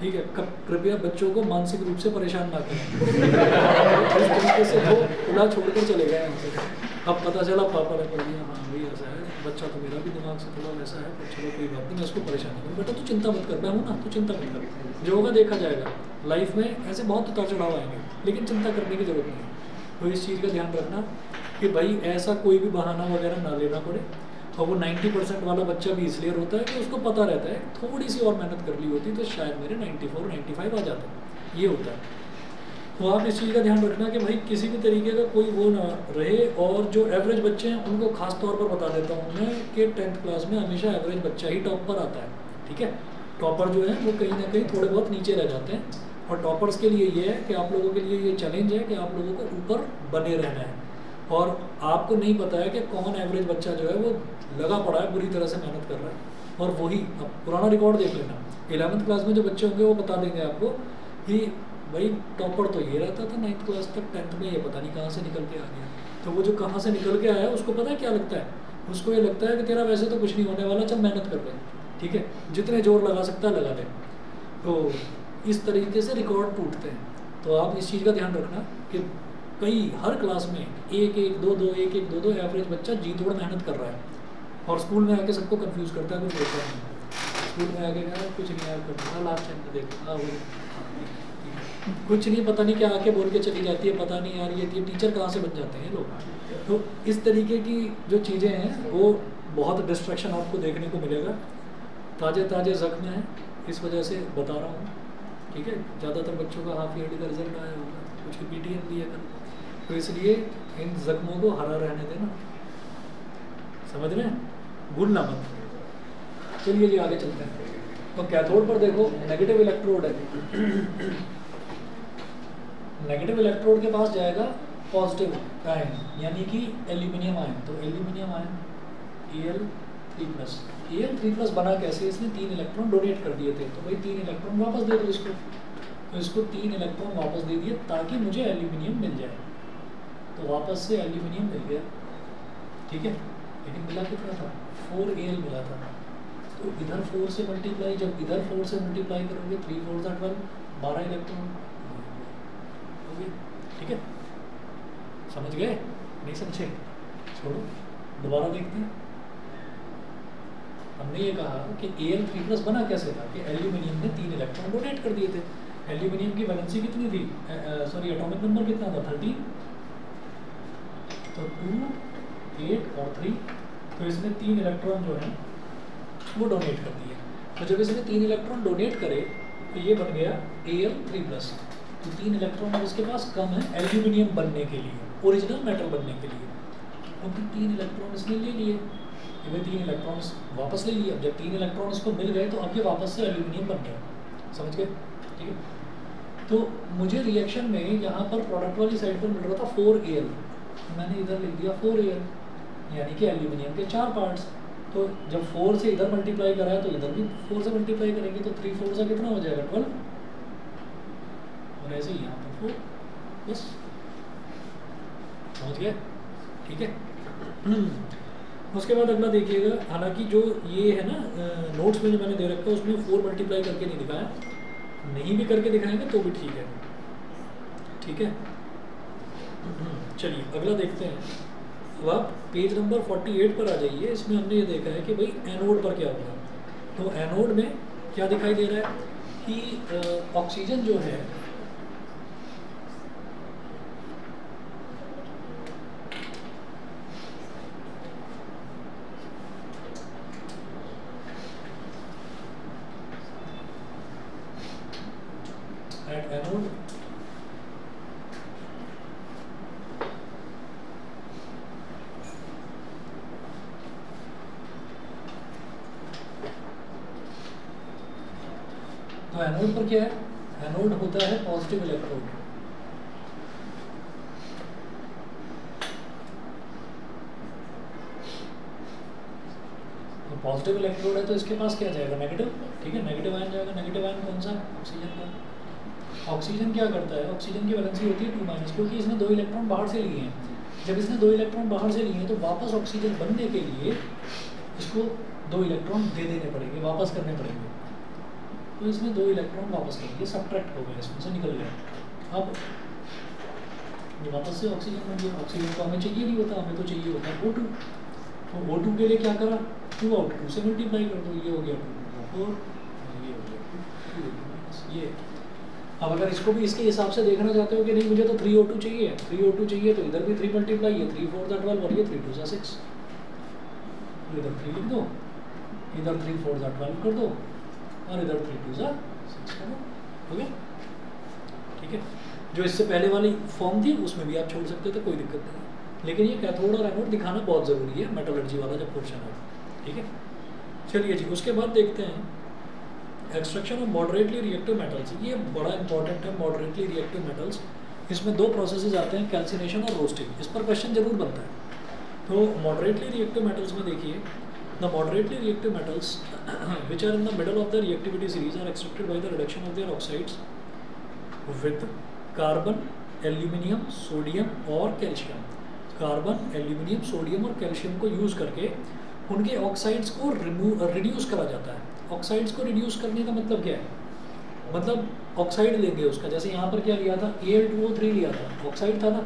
[SPEAKER 1] ठीक है, कृपया बच्चों को मानसिक रूप से परेशान ना करें। इस तरीके से वो खुला छोड़कर चले गए हमसे। अब पता चला पापा ने बोल दिया, हाँ भाई ऐसा है, बच्चा तो मेरा भी दिमाग से थोड़ा वैसा है, पर चलो कोई बात नहीं, मैं उसको परेशान नहीं करूँ। बेटा तू चिंता मत कर, मैं हूँ ना, तू चिंता मत कर, जो होगा देखा जाएगा। लाइफ में ऐसे बहुत उतार चढ़ाव आएंगे, लेकिन चिंता करने की ज़रूरत नहीं है। तो इस चीज़ का ध्यान रखना कि भाई ऐसा कोई भी बहाना वगैरह ना लेना पड़े। और वो 90% वाला बच्चा भी इसलिए रोता है कि उसको पता रहता है थोड़ी सी और मेहनत कर ली होती तो शायद मेरे 94-95 आ जाते, ये होता है। तो आप इस चीज़ का ध्यान रखना कि भाई किसी भी तरीके का कोई वो ना रहे। और जो एवरेज बच्चे हैं उनको खास तौर पर बता देता हूँ मैं कि 10th क्लास में हमेशा एवरेज बच्चा ही टॉप पर आता है। ठीक है, टॉपर जो है वो कहीं ना कहीं थोड़े बहुत नीचे रह जाते हैं। और टॉपर्स के लिए ये है कि आप लोगों के लिए ये चैलेंज है कि आप लोगों को ऊपर बने रहना है। और आपको नहीं पता है कि कौन एवरेज बच्चा जो है वो लगा पड़ा है, बुरी तरह से मेहनत कर रहा है। और वही अब पुराना रिकॉर्ड देख लेना, 11th क्लास में जो बच्चे होंगे वो बता देंगे आपको कि भाई टॉपर तो ये रहता था 9th क्लास तक, 10th में ये पता नहीं कहाँ से निकल के आ गया। तो वो जो कहाँ से निकल के आया उसको पता है क्या लगता है, उसको ये लगता है कि तेरा वैसे तो कुछ नहीं होने वाला, चल मेहनत कर ले। ठीक है, जितने जोर लगा सकता है लगा ले। तो इस तरीके से रिकॉर्ड टूटते हैं। तो आप इस चीज़ का ध्यान रखना कि कई हर क्लास में 1-1, 2-2, 1-1, 2-2 एवरेज बच्चा जी तोड़ मेहनत कर रहा है और स्कूल में आके सबको कंफ्यूज करता है, कुछ बोलता नहीं। स्कूल में आके कहा कुछ नहीं यार करना, लास्ट टाइम में देखो कुछ नहीं, पता नहीं क्या आके बोल के चली जाती है, पता नहीं यार ये टीचर कहाँ से बन जाते हैं लोग। तो इस तरीके की जो चीज़ें हैं वो बहुत डिस्ट्रैक्शन आपको देखने को मिलेगा। ताज़े ताज़े जख्म हैं, इस वजह से बता रहा हूँ। ठीक है, ज़्यादातर बच्चों का हाफ ईयरली का रिजल्ट आया होगा, कुछ की PTM दी है कल, तो इसलिए इन जख्मों को हरा रहने देना, समझ रहे हैं, भूलना मत। चलिए जी आगे चलते हैं। तो कैथोड पर देखो नेगेटिव इलेक्ट्रोड है, नेगेटिव इलेक्ट्रोड के पास जाएगा पॉजिटिव आयन यानी कि एल्यूमिनियम आयन। तो एल्यूमिनियम आयन Al3+, Al3+ बना कैसे, इसने 3 इलेक्ट्रॉन डोनेट कर दिए थे, तो भाई 3 इलेक्ट्रॉन वापस दे दो इसको। तो इसको 3 इलेक्ट्रॉन वापस दे दिए ताकि मुझे एल्यूमिनियम मिल जाए। तो वापस से एल्यूमिनियम मिल गया। ठीक है, लेकिन मिला कितना था, 4Al मिला था। तो इधर 4 से मल्टीप्लाई, जब इधर 4 से मल्टीप्लाई करोगे 3 4 12, 12 इलेक्ट्रॉन हो गए। ठीक है, समझ गए, नहीं समझे छोड़ो, दोबारा देखते हैं। हमने ये कहा कि Al3+ बना कैसे था कि एल्यूमिनियम ने 3 इलेक्ट्रॉन डोनेट कर दिए थे। एल्यूमिनियम की वैलेंसी कितनी थी, सॉरी एटॉमिक नंबर कितना था, 13। तो 2, 8 और 3, तो इसने 3 इलेक्ट्रॉन जो है वो डोनेट कर दिए। तो जब इसने 3 इलेक्ट्रॉन डोनेट करे तो ये बन गया Al3+। तो 3 इलेक्ट्रॉन अब इसके पास कम है एल्यूमिनियम बनने के लिए, ओरिजिनल मेटल बनने के लिए। और फिर 3 इलेक्ट्रॉन इसने ले लिए, इन्हें 3 इलेक्ट्रॉन वापस ले लिए। अब जब 3 इलेक्ट्रॉन इसको मिल गए तो अब ये वापस से एल्यूमिनियम बन गया, समझ गए। ठीक है, तो मुझे रिएक्शन में यहाँ पर प्रोडक्ट वाली साइड पर मिल रहा था 4Al, मैंने इधर लिख दिया 4Al, यानी कि एल्यूमिनियम के 4 पार्ट्स। तो जब 4 से इधर मल्टीप्लाई करा है तो इधर भी 4 से मल्टीप्लाई करेंगे, तो 3 4 से कितना हो जाएगा, 12। और ऐसे ही यहाँ पर 4, बस समझ गए। ठीक है, उसके बाद अगला देखिएगा, हालांकि जो ये है ना नोट्स में जो मैंने दे रखा है उसमें 4 मल्टीप्लाई करके नहीं दिखाया, नहीं भी करके दिखाएंगे तो भी ठीक है। ठीक है, चलिए अगला देखते हैं। अब आप पेज नंबर 48 पर आ जाइए। इसमें हमने ये देखा है कि भाई एनोड पर क्या होगा। तो एनोड में क्या दिखाई दे रहा है कि ऑक्सीजन जो है एट एनोड तो एनोड पर क्या है, एनोड होता है पॉजिटिव इलेक्ट्रोड। तो पॉजिटिव इलेक्ट्रोड है तो इसके पास क्या जाएगा, नेगेटिव, ठीक है, नेगेटिव आयन जाएगा। नेगेटिव आयन कौन सा, ऑक्सीजन का। ऑक्सीजन क्या करता है, ऑक्सीजन की वैलेंसी होती है 2-, क्योंकि इसने 2 इलेक्ट्रॉन बाहर से लिए हैं। जब इसने 2 इलेक्ट्रॉन बाहर से लिए हैं तो वापस ऑक्सीजन बनने के लिए इसको 2 इलेक्ट्रॉन दे देने पड़ेंगे, वापस करने पड़ेंगे। तो इसमें 2 इलेक्ट्रॉन वापस करेंगे, सबट्रैक्ट हो गया, इसमें से निकल गया। अब ये वापस से ऑक्सीजन बन गया। ऑक्सीजन को हमें चाहिए नहीं होता, हमें तो चाहिए होता है O2। तो O2 के लिए क्या करा, 2 आउट 2 से मल्टीप्लाई कर दो, ये हो गया 2, ये हो गया 2, ये। अब अगर इसको भी इसके हिसाब से देखना चाहते हो कि नहीं मुझे तो 3O2 चाहिए, 3O2 चाहिए, तो इधर भी 3 मल्टीप्लाई, ये 3 4 12 और ये 3 2 6, तो इधर 3 लिख दो, इधर 3 4 12 कर दो और इधर 3 2 6 कर दो, हो गया, ठीक है। जो इससे पहले वाली फॉर्म थी उसमें भी आप छोड़ सकते थे, कोई दिक्कत नहीं, लेकिन ये कैथोड और एनोड दिखाना बहुत ज़रूरी है मेटलर्जी वाला जब पोर्शन है, ठीक है। चलिए जी, उसके बाद देखते हैं extraction of moderately reactive metals. ये बड़ा इंपॉर्टेंट है, मॉडरेटली रिएक्टिव मेटल्स। इसमें 2 प्रोसेसेस आते हैं, कैल्सिनेशन और रोस्टिंग। इस पर क्वेश्चन जरूर बनता है। तो मॉडरेटली रिएक्टिव मेटल्स में देखिए, the moderately reactive metals which are in the middle of the reactivity series are extracted by the reduction of their oxides with carbon, aluminium, sodium और calcium. Carbon, aluminium, sodium और calcium को use करके उनके oxides को reduce करा जाता है। Oxides को रिड्यूस करने का मतलब क्या है, मतलब ऑक्साइड लेंगे उसका, जैसे यहाँ पर क्या लिया था, Al2O3 लिया था, ऑक्साइड था ना,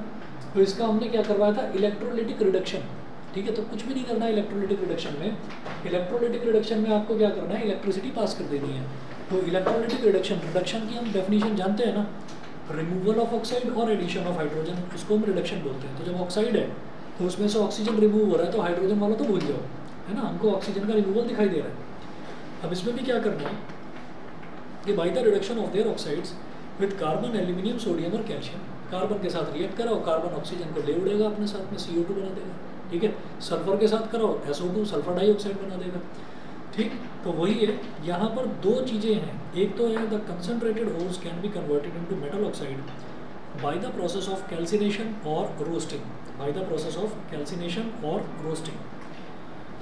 [SPEAKER 1] तो इसका हमने क्या करवाया था, इलेक्ट्रोलिटिक रिडक्शन, ठीक है। तो कुछ भी नहीं करना है इलेक्ट्रोलिटिक रिडक्शन में। इलेक्ट्रोलिटिक रिडक्शन में आपको क्या करना है, इलेक्ट्रिसिटी पास कर देनी है। तो इलेक्ट्रोलिटिक रिडक्शन की हम डेफिनेशन जानते हैं ना, रिमूवल ऑफ ऑक्साइड और एडिशन ऑफ हाइड्रोजन, उसको हम रिडक्शन बोलते हैं। तो जब ऑक्साइड है तो उसमें से ऑक्सीजन रिमूव हो रहा है, तो हाइड्रोजन वाला तो भूल जाओ, है ना, हमको ऑक्सीजन का रिमूवल दिखाई दे रहा है। अब इसमें भी क्या करना है कि bye the reduction of their oxides with carbon, aluminium, sodium और कैल्शियम, कार्बन के साथ रिएक्ट कराओ, कार्बन ऑक्सीजन को ले उड़ेगा अपने साथ में, CO2 बना देगा, ठीक है। सल्फर के साथ कराओ, SO2 सल्फर डाइऑक्साइड बना देगा, ठीक। तो वही है, यहाँ पर 2 चीज़ें हैं। एक तो है the concentrated ores can be converted into metal oxide by the process of calcination or roasting, by the process of calcination or roasting.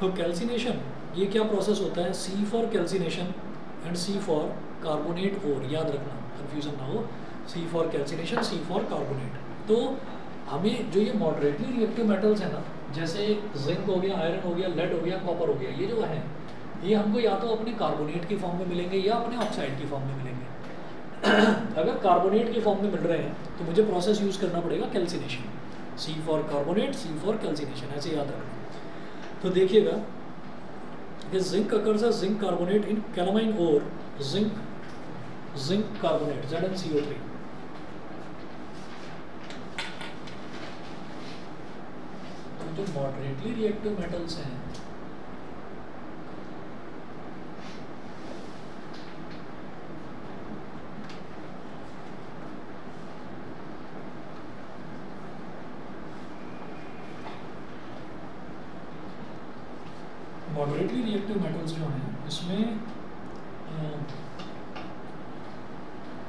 [SPEAKER 1] तो कैल्सिनेशन ये क्या प्रोसेस होता है, C for calcination and C for carbonate ore, याद रखना, confusion ना हो, C for calcination, C for carbonate. तो हमें जो ये मॉडरेटली रिएक्टिव मेटल्स हैं ना, जैसे जिंक हो गया, आयरन हो गया, लेड हो गया, कॉपर हो गया, ये जो है ये हमको या तो अपने कार्बोनेट की फॉर्म में मिलेंगे या अपने ऑक्साइड की फॉर्म में मिलेंगे। अगर कार्बोनेट की फॉर्म में मिल रहे हैं तो मुझे प्रोसेस यूज़ करना पड़ेगा calcination, C for carbonate, C for calcination, ऐसे याद रखना। तो देखिएगा कि zinc occurs as zinc carbonate in calamine ore, zinc carbonate ZnCO3। तो जो मॉडरेटली रिएक्टिव मेटल्स हैं मॉडरेटली रिएक्टिव मेटल्स जो हैं इसमें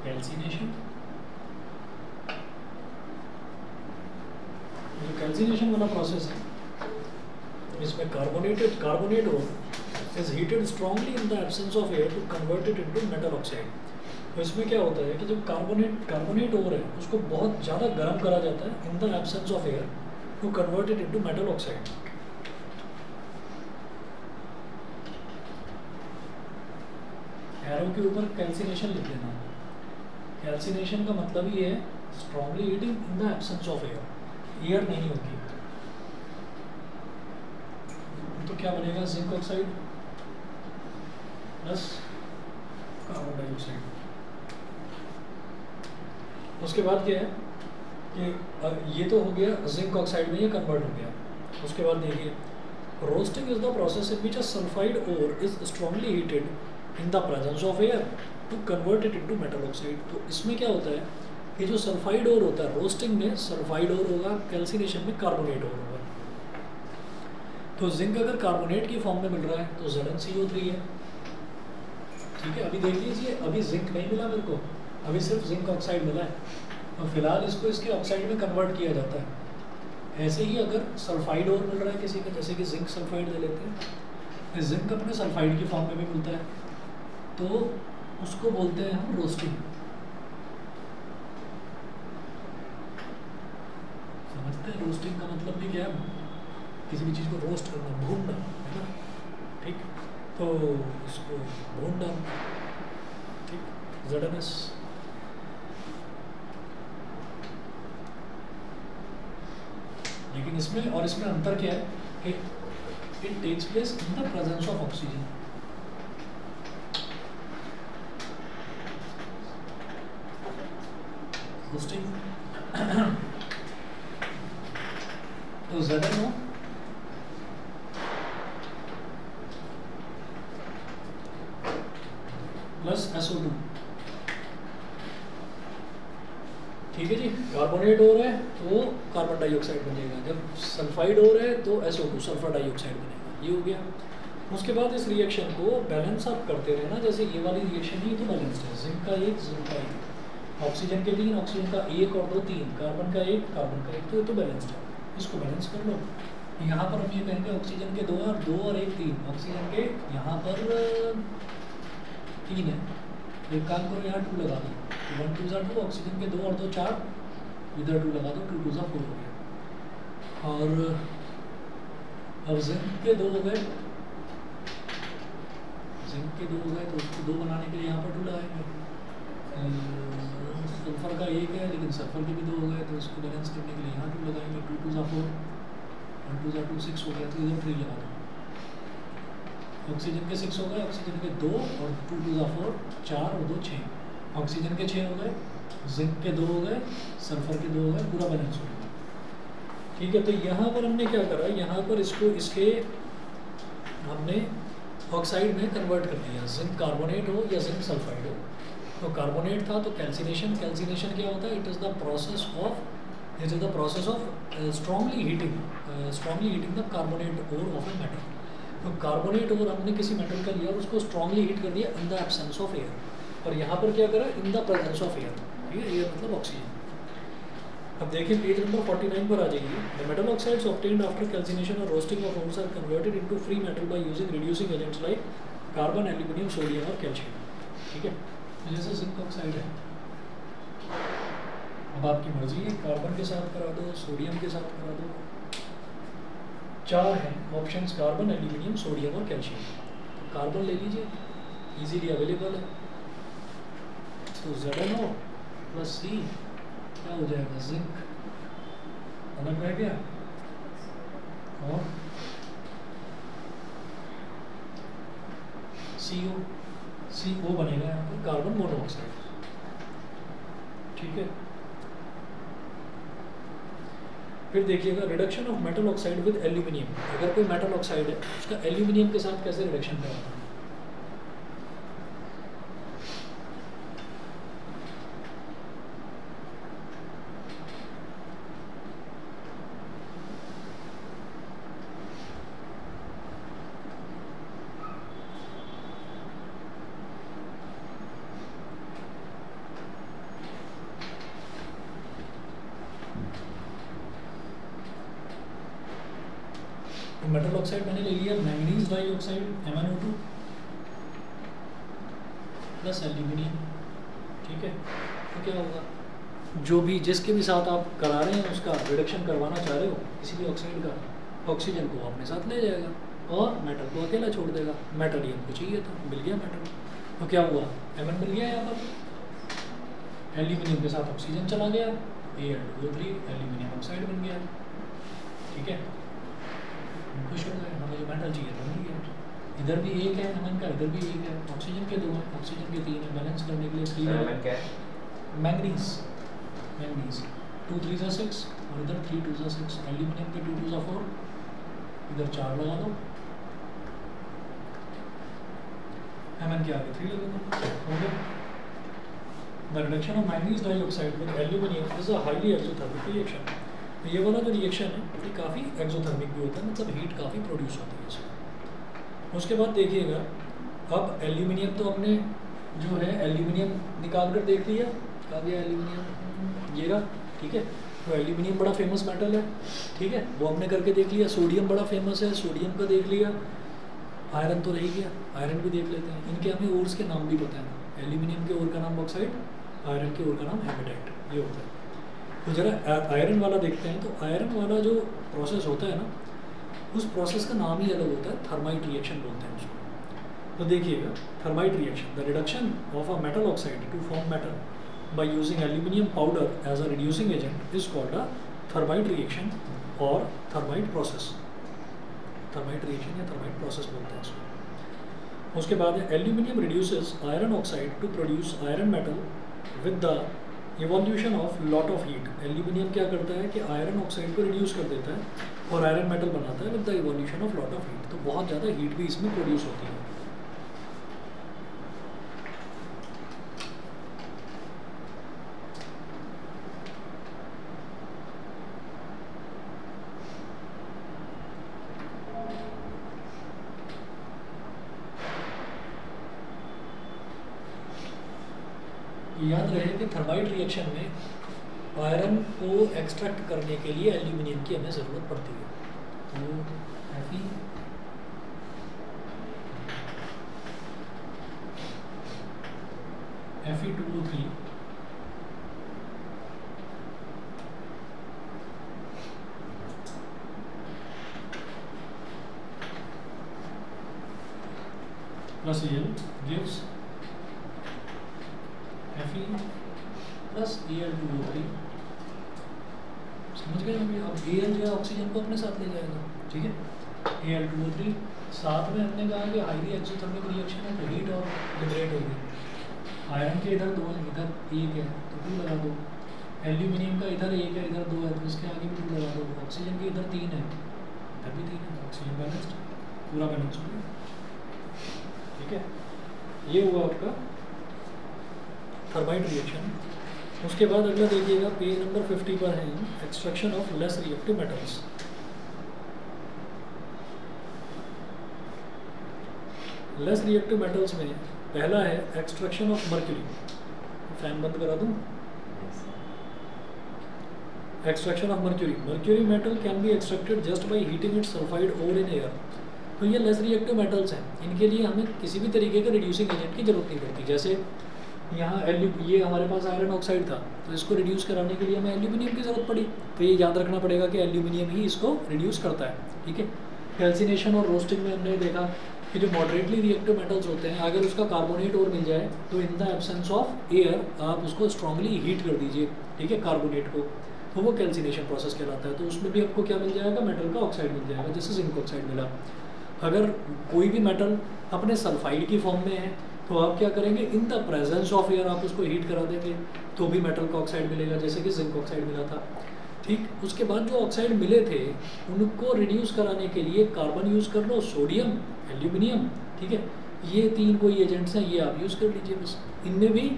[SPEAKER 1] कैल्सिनेशन, जो कैल्सिनेशन वाला प्रोसेस है इसमें carbonate ore is heated strongly in the absence of air to convert it into metal oxide. तो इसमें क्या होता है कि जो कार्बोनेट ओर है उसको बहुत ज़्यादा गर्म करा जाता है in the absence of air to convert it into metal oxide. Arrow के ऊपर कैल्सिनेशन लिख देना। कैल्सिनेशन का मतलब ही है strongly heating in the absence of air, air नहीं होगी तो क्या बनेगा, zinc oxide plus carbon dioxide. उसके बाद क्या है कि ये तो हो गया जिंक ऑक्साइड में ये कन्वर्ट हो गया। उसके बाद देखिए roasting is the process in which a sulphide ore is strongly heated in the presence of air to convert it into metal oxide. तो इसमें क्या होता है कि जो सल्फाइड ओर होता है, रोस्टिंग में सल्फाइड ओर होगा, कैल्सिनेशन में कार्बोनेट ओर होगा। तो जिंक अगर कार्बोनेट की फॉर्म में मिल रहा है तो ZnCO3 है। ठीक है, अभी देख लीजिए, अभी जिंक नहीं मिला मेरे को, अभी सिर्फ जिंक ऑक्साइड मिला है, तो फिलहाल इसको इसके ऑक्साइड में कन्वर्ट किया जाता है। ऐसे ही अगर सल्फाइड और मिल रहा है किसी का, जैसे कि जिंक सल्फाइड ले लेते हैं, जिंक अपने सल्फाइड की फॉर्म में भी मिलता है, तो उसको बोलते हैं हम रोस्टिंग। समझते हैं रोस्टिंग का मतलब भी क्या है? किसी भी चीज़ को रोस्ट करना, भूनना, है ना। ठीक, तो इसको भूनना, ठीक, ZNS। लेकिन इसमें और इसमें अंतर क्या है कि it takes place in the presence of oxygen. Roasting तो ZNO प्लस SO2, ठीक है जी। कार्बोनेट हो रहा है तो कार्बन डाइऑक्साइड बनेगा, जब सल्फाइड हो रहा है तो SO2 सल्फर डाइऑक्साइड बनेगा। ये हो गया। उसके बाद इस रिएक्शन को बैलेंस आप करते रहना, जैसे ये वाली रिएक्शन ही तो बैलेंस्ड है, जिंक का 1 जिंक का 1, ऑक्सीजन के 3 ऑक्सीजन का 1 और 2 3, कार्बन का 1 कार्बन का 1, तो ये तो बैलेंस्ड है। इसको बैलेंस कर लो। यहाँ पर हम ये कहेंगे ऑक्सीजन के 2 और 1 3, ऑक्सीजन के यहाँ पर 3 है, एक काम करो यहाँ 2 लगा दो, 1 2 2, ऑक्सीजन के 2 और 2 4, इधर 2 लगा दो, 2 2 4 हो गया। और अब जिंक के 2 हो गए, जिंक के 2 हो गए, तो उसको 2 बनाने के लिए यहाँ पर 2 लगाएंगे। सल्फर का 1 है लेकिन सल्फर के भी 2 हो गए, तो इसको बैलेंस करने के लिए यहाँ 2 लगाएंगे, 2 2 4, 1 2 2 6 हो गया, तो इधर 3 लगा दो। ऑक्सीजन के 6 हो गए, ऑक्सीजन के 2 और 2 2 4 4 और 2 6, ऑक्सीजन के 6 हो गए, जिंक के 2 हो गए, सल्फर के 2 हो गए, पूरा बैलेंस हो गया। ठीक है, तो यहाँ पर हमने क्या करा, यहाँ पर इसको इसके हमने ऑक्साइड में कन्वर्ट कर दिया, जिंक कार्बोनेट हो या जिंक सल्फाइड हो। तो कार्बोनेट था तो कैल्सिनेशन, कैल्सिनेशन क्या होता है, it is the process of strongly heating the carbonate ore of a metal. तो कार्बोनेट ओर हमने किसी मेटल का लिया और उसको स्ट्रांगली हीट कर दिया इन द एब्सेंस ऑफ एयर, और यहाँ पर क्या करा, इन द प्रेजेंस ऑफ एयर। ठीक है, एयर मतलब ऑक्सीजन। अब देखिए पेज नंबर 49 पर आ जाइए। The metal oxides obtained after calcination or roasting of ores are converted into free metal by using reducing agents like carbon, aluminium, sodium और calcium. ठीक है, जैसे जिंक ऑक्साइड है, अब आपकी मर्जी है, कार्बन के साथ करा दो, सोडियम के साथ करा दो, 4 हैं ऑप्शंस, कार्बन, एल्यूमिनियम, सोडियम और कैल्शियम। तो कार्बन ले लीजिए, इजीली अवेलेबल है, तो ZnO प्लस C क्या हो जाएगा, जिंक अलग रह गया, और CO बनेगा यहाँ पर कार्बन मोनोऑक्साइड। ठीक है, फिर देखिएगा reduction of metal oxide with aluminium. अगर कोई मेटल ऑक्साइड है उसका एल्यूमिनियम के साथ कैसे रिडक्शन कराता है। मेटल ऑक्साइड मैंने ले लिया, manganese dioxide MnO2 plus aluminium. ठीक है, तो क्या होगा, जो भी जिसके भी साथ आप करा रहे हैं उसका रिडक्शन करवाना चाह रहे हो किसी भी ऑक्साइड का, ऑक्सीजन को अपने साथ ले जाएगा और मेटल को अकेला छोड़ देगा। मेटल ही हमको चाहिए था, मिल गया मेटल, तो क्या हुआ, Mn मिल गया यहाँ पर, एल्यूमिनियम के साथ ऑक्सीजन चला गया, Al2O3 एल्यूमिनियम ऑक्साइड बन गया। ठीक है, खुश हो गए, हमें जो मेटल चाहिए था मिल गया। इधर भी एक है एमएन का, इधर भी एक है, ऑक्सीजन के 2 हैं, ऑक्सीजन के 3 है, बैलेंस करने के लिए 3 है।
[SPEAKER 3] एमएन क्या है?
[SPEAKER 1] मैंगनीज, मैंगनीज 2 3 सा 6 और इधर 3 2 सा 6, एल्यूमिनियम के 2 2 सा 4, इधर 4 लगा दो, एमएन के आगे 3 लगा दो, हो गया। The reduction of manganese dioxide with aluminium is a highly exothermic reaction. ये वाला जो रिएक्शन है ये काफ़ी एक्सोथर्मिक भी होता है, मतलब हीट काफ़ी प्रोड्यूस होती है इसमें। उसके बाद देखिएगा, अब एल्यूमिनियम तो हमने जो है एल्यूमिनियम निकाल कर देख लिया, कहा गया एल्यूमिनियम ये रहा, ठीक है। तो एल्यूमिनियम बड़ा फेमस मेटल है, ठीक है, वो हमने करके देख लिया। सोडियम बड़ा फेमस है, सोडियम का देख लिया। आयरन तो रह गया, आयरन भी देख लेते हैं। इनके हमें ओर्स के नाम भी पता है, एल्यूमिनियम के ओर का नाम बॉक्साइट, आयरन के ओर का नाम हेमेटाइट, ये होता है। तो जरा आयरन वाला देखते हैं। तो आयरन वाला जो प्रोसेस होता है ना, उस प्रोसेस का नाम ही अलग होता है, थर्माइट रिएक्शन बोलते हैं उसको। तो देखिएगा, thermite reaction, the reduction of a metal oxide to form metal by using aluminium powder as a reducing agent is called a thermite reaction और थर्माइट प्रोसेस। थर्माइट रिएक्शन या थर्माइट प्रोसेस बोलते हैं इसको। उसके बाद है aluminium reduces iron oxide to produce iron metal with the evolution of lot of heat. Aluminium क्या करता है कि आयरन ऑक्साइड को रिड्यूस कर देता है और आयरन मेटल बनाता है with the evolution of lot of heat. तो बहुत ज़्यादा हीट भी इसमें प्रोड्यूस होती है। याद रहे कि थर्माइट रिएक्शन में आयरन को एक्सट्रैक्ट करने के लिए एल्यूमिनियम की हमें ज़रूरत पड़ती है। तो Fe2O3 plus Al gives Fe plus Al2O3। समझ गए अभी? अब Al जो है ऑक्सीजन को अपने साथ ले जाएगा, ठीक है। Al2O3 साथ में हमने कहा कि हाईली एक्सोथर्मिक रिएक्शन है, तो हीट और लिबरेट होगी। आयरन के इधर 2 है, इधर 1 है, तो 2 लगा दो। एल्यूमिनियम का इधर 1 है, इधर 2 है, तो इसके आगे भी 2 लगा दो। ऑक्सीजन के इधर 3 है, इधर भी 3 है, ऑक्सीजन बैलेंस्ड, पूरा बैलेंस हो गया, ठीक है। ये हुआ आपका थर्माइट रिएक्शन। उसके बाद अगला देखिएगा, पेज नंबर 50 पर है extraction of less reactive metals. Less reactive metals में पहला है एक्सट्रैक्शन ऑफ मर्क्यूरी। फैन बंद करा दूं? Extraction of mercury. Mercury metal can be extracted just by heating it sulphide और इन एयर। तो ये लेस रिएक्टिव मेटल्स हैं, इनके लिए हमें किसी भी तरीके के रिड्यूसिंग एजेंट की जरूरत नहीं पड़ती। जैसे यहाँ ये हमारे पास आयरन ऑक्साइड था, तो इसको रिड्यूस कराने के लिए हमें एल्यूमिनियम की ज़रूरत पड़ी। तो ये याद रखना पड़ेगा कि एल्यूमिनियम ही इसको रिड्यूस करता है, ठीक है। कैल्सिनेशन और रोस्टिंग में हमने देखा कि जो मॉडरेटली रिएक्टिव मेटल्स होते हैं, अगर उसका कार्बोनेट और मिल जाए तो इन द एब्सेंस ऑफ एयर आप उसको स्ट्रांगली हीट कर दीजिए, ठीक है, कार्बोनेट को, तो वो कैल्सिनेशन प्रोसेस कहलाता है। तो उसमें भी आपको क्या मिल जाएगा, मेटल का ऑक्साइड मिल जाएगा, जैसे जिंक ऑक्साइड मिला। अगर कोई भी मेटल अपने सल्फाइड की फॉर्म में है तो आप क्या करेंगे, इन द प्रेजेंस ऑफ एयर आप उसको हीट करा देंगे तो भी मेटल का ऑक्साइड मिलेगा, जैसे कि जिंक ऑक्साइड मिला था, ठीक। उसके बाद जो ऑक्साइड मिले थे उनको रिड्यूस कराने के लिए कार्बन यूज़ कर लो, सोडियम, एल्यूमिनियम, ठीक है। ये 3 कोई एजेंट्स हैं, ये आप यूज़ कर लीजिए। बस इनमें भी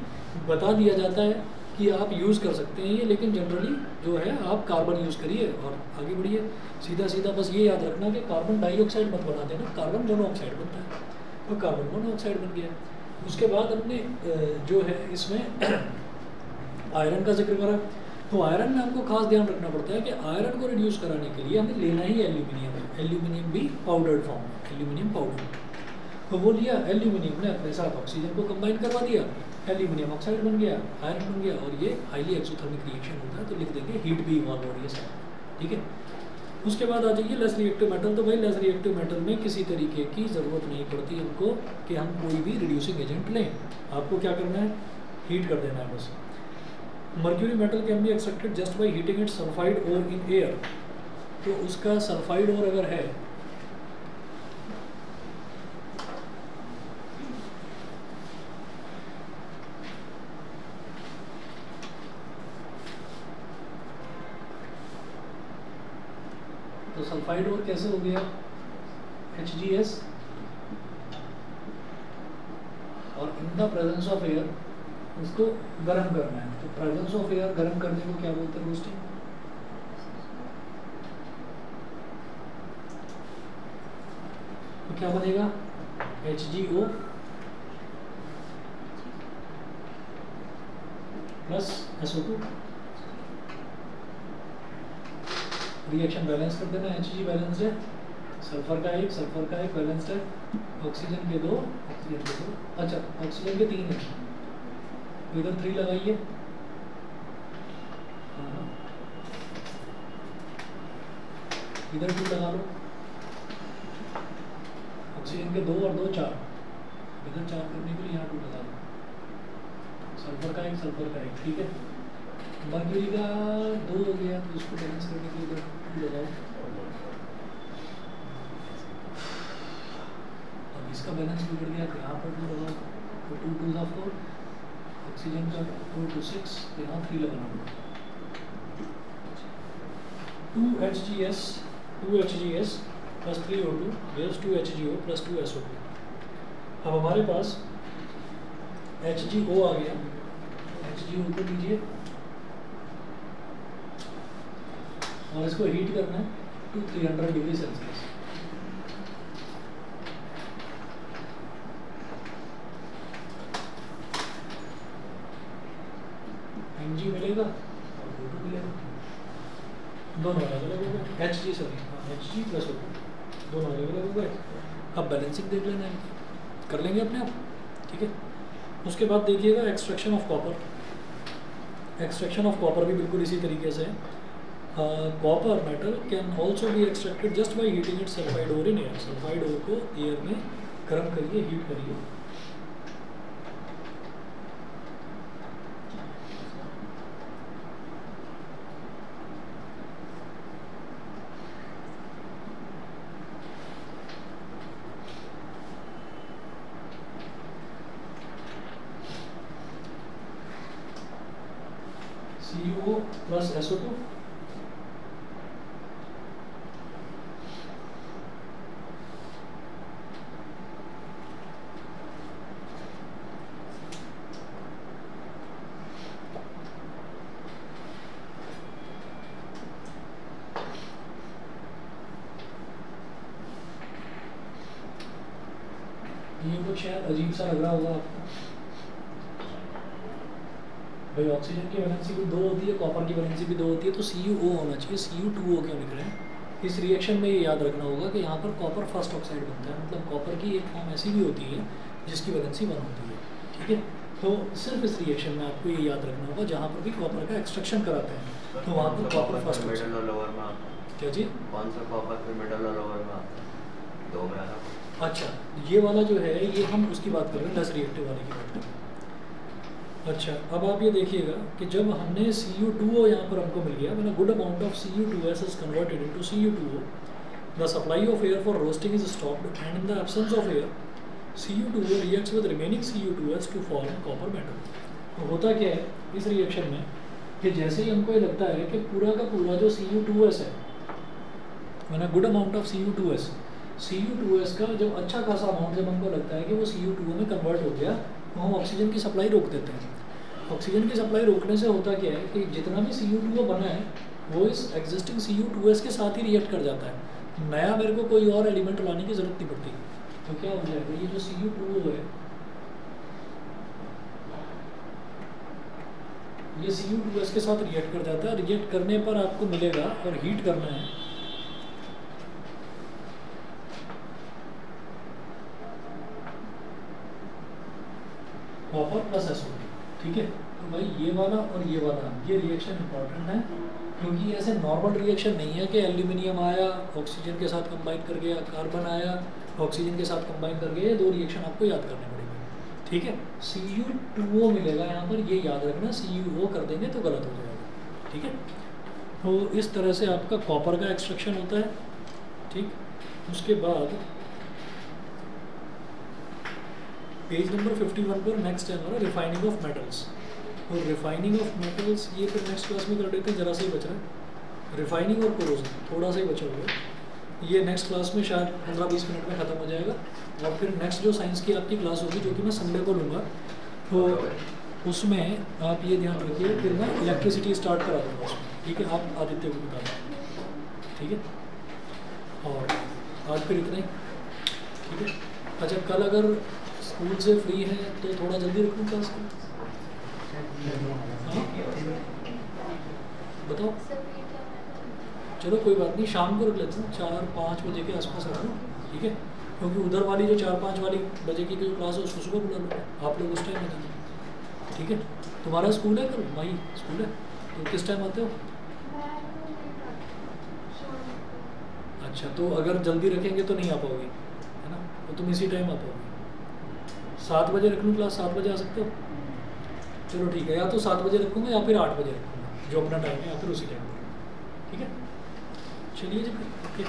[SPEAKER 1] बता दिया जाता है कि आप यूज़ कर सकते हैं ये, लेकिन जनरली जो है आप कार्बन यूज़ करिए और आगे बढ़िए सीधा सीधा। बस ये याद रखना कि कार्बन डाइऑक्साइड मत बना देना, कार्बन मोनोऑक्साइड बनता है, तो कार्बन मोनोऑक्साइड बन गया। उसके बाद हमने जो है इसमें आयरन का जिक्र करा। तो आयरन में आपको खास ध्यान रखना पड़ता है कि आयरन को रिड्यूस कराने के लिए हमें लेना ही एल्यूमिनियम है। एल्यूमिनियम भी पाउडर्ड फॉर्म है, एल्यूमिनियम पाउडर। तो वो लिया एल्यूमिनियम ने अपने साथ ऑक्सीजन को कंबाइन करवा दिया, एल्यूमिनियम ऑक्साइड बन गया, आयरन बन गया, और ये हाईली एक्सोथर्मिक रिएक्शन होता है। तो लिख देंगे हीट भी इन्वॉल्व हो रही है साथ, ठीक है। उसके बाद आ जाइए लेस रिएक्टिव मेटल। तो भाई लेस रिएक्टिव मेटल में किसी तरीके की ज़रूरत नहीं पड़ती हमको कि हम कोई भी रिड्यूसिंग एजेंट लें, आपको क्या करना है, हीट कर देना है बस। Mercury metal can be extracted just by heating it sulphide और इन एयर। तो उसका सल्फाइड और अगर है सल्फाइड और कैसे हो गया HgS, और इन द प्रेजेंस ऑफ एयर उसको गर्म करना है। तो प्रेजेंस ऑफ एयर गर्म करने को क्या बोलते हैं? रोस्टिंग। तो क्या बनेगा HgO plus SO2। Reaction balance कर देना, Hg बैलेंस्ड है, सल्फर का एक बैलेंस्ड है, ऑक्सीजन के 2, अच्छा ऑक्सीजन के 3 है, तो इधर 3 लगाइए, इधर 2 लगा लो, ऑक्सीजन के 2 और 2 4, इधर 4 करने के लिए यहाँ 2 लगा लो, सल्फर का एक, ठीक है। मर्क्यूरी का 2 हो गया, तो इसको बैलेंस करने के लिए इधर 2 लगाओ। अब इसका बैलेंस बिगड़ गया तो यहाँ पर 2 लगाओ, तो 2 2 4, ऑक्सीजन का 2 2 6, यहाँ 3 लगाना पड़ेगा। 2 HgS plus 3 O2 gives 2 HgO plus 2 SO2। अब हमारे पास HgO आ गया, HgO को लीजिए और इसको हीट करना है टू 300 डिग्री सेल्सियस। Mg मिलेगा और O2 मिलेगा, दोनों अलग अलग हो गए। Hg प्लस O2 दोनों अलग अलग हो गए। अब बैलेंसिंग देख लेना है, कर लेंगे अपने आप, ठीक है। उसके बाद देखिएगा extraction of copper. Extraction of copper भी बिल्कुल इसी तरीके से है। Copper metal can also be extracted just by heating it sulphide ore in air. Sulphide ore को एयर में गर्म करिए, हीट करिए। CuO प्लस SO2, ये कुछ शायद अजीब सा लग रहा होगा आपको। भाई ऑक्सीजन की वैलेंसी भी 2 होती है, कॉपर की वैलेंसी भी 2 होती है, तो CuO होना चाहिए। Cu2O क्यों लिख रहे हैं? इस रिएक्शन में ये याद रखना होगा कि यहाँ पर कॉपर फर्स्ट ऑक्साइड बनता है, मतलब कॉपर की एक फॉर्म ऐसी भी होती है जिसकी वैलेंसी 1 होती है, ठीक है। तो सिर्फ इस रिएक्शन में आपको ये याद रखना होगा, जहाँ पर भी कॉपर का एक्सट्रैक्शन कराते हैं तो वहाँ पर कॉपर फर्स्ट
[SPEAKER 3] मिडल और लोअर में आता है।
[SPEAKER 1] क्या जी?
[SPEAKER 3] कौन सा कॉपर फिर मिडल और लोअर में आता है? 2 में आता है।
[SPEAKER 1] अच्छा, ये वाला जो है ये हम उसकी बात कर रहे हैं, लेस रिएक्टिव वाले की बात कर रहे हैं। अच्छा, अब आप ये देखिएगा कि जब हमने Cu2O यहाँ पर हमको मिल गया, when a good amount of Cu2S is converted into Cu2O, the supply of air for roasting is stopped, and in the absence of air, Cu2O reacts with remaining Cu2S to form copper metal. तो होता क्या है इस reaction में कि जैसे ही हमको ये लगता है कि पूरा का पूरा जो Cu2S है, when a good amount of Cu2S का जब अच्छा खासा अमाउंट जब हमको लगता है कि वो Cu2O में कन्वर्ट हो गया, तो हम ऑक्सीजन की सप्लाई रोक देते हैं। ऑक्सीजन की सप्लाई रोकने से होता क्या है कि जितना भी Cu2O बना है वो इस एग्जिस्टिंग Cu2S के साथ ही रिएक्ट कर जाता है, नया मेरे को कोई और एलिमेंट लाने की ज़रूरत नहीं पड़ती। तो क्या हो जाएगा, ये जो Cu2O है ये Cu2S के साथ रिएक्ट कर जाता है। रिएक्ट करने पर आपको मिलेगा, और हीट करना है, कॉपर प्लस SO2, ठीक है। तो भाई ये वाला और ये वाला ये रिएक्शन इंपॉर्टेंट है, क्योंकि ऐसे नॉर्मल रिएक्शन नहीं है कि एल्यूमिनियम आया ऑक्सीजन के साथ कंबाइन कर गया, कार्बन आया ऑक्सीजन के साथ कंबाइन कर गया। ये 2 रिएक्शन आपको याद करने पड़ेंगे, ठीक है। Cu2O मिलेगा यहाँ पर, ये याद रखना, Cu2O कर देंगे तो गलत हो जाएगा, ठीक है। तो इस तरह से आपका कॉपर का एक्सट्रैक्शन होता है, ठीक। उसके बाद पेज नंबर 51 पर नेक्स्ट है हमारा रिफाइनिंग ऑफ मेटल्स। और रिफाइनिंग ऑफ मेटल्स ये फिर नेक्स्ट क्लास में कर लेते हैं, जरा सा ही बच रहा है। रिफाइनिंग और कोरोजन थोड़ा सा ही बचा हुआ है। ये नेक्स्ट क्लास में शायद 15-20 मिनट में ख़त्म हो जाएगा, और फिर नेक्स्ट जो साइंस की आपकी क्लास होगी जो कि मैं संडे को लूँगा, तो उसमें आप ये ध्यान रखिए फिर मैं इलेक्ट्रिसिटी स्टार्ट करा दूँगा उसमें, ठीक है। आप आदित्य को बता दें, ठीक है। और आज फिर इतना ही, ठीक है। अच्छा, कल अगर स्कूल से फ्री है तो थोड़ा जल्दी रखूँ क्लास को, हाँ बताओ। चलो कोई बात नहीं, शाम को रख लेते हैं, 4-5 बजे के आसपास रख लो, ठीक है। क्योंकि उधर वाली जो 4-5 वाली बजे की जो क्लास है उसको सुबह बुला लो, आप लोग उस टाइम में जाना, ठीक है। तुम्हारा स्कूल है कल? भाई स्कूल है, तो किस टाइम आते हो? अच्छा, तो अगर जल्दी रखेंगे तो नहीं आ पाओगे, है ना, तो तुम इसी टाइम आ पाओगे। 7 बजे रख लूँ क्लास, 7 बजे आ सकते हो? चलो ठीक है, या तो 7 बजे रखूँगा या फिर 8 बजे रखूँगा, जो अपना टाइम है, या फिर उसी टाइम, ठीक है। चलिए जी, ओके।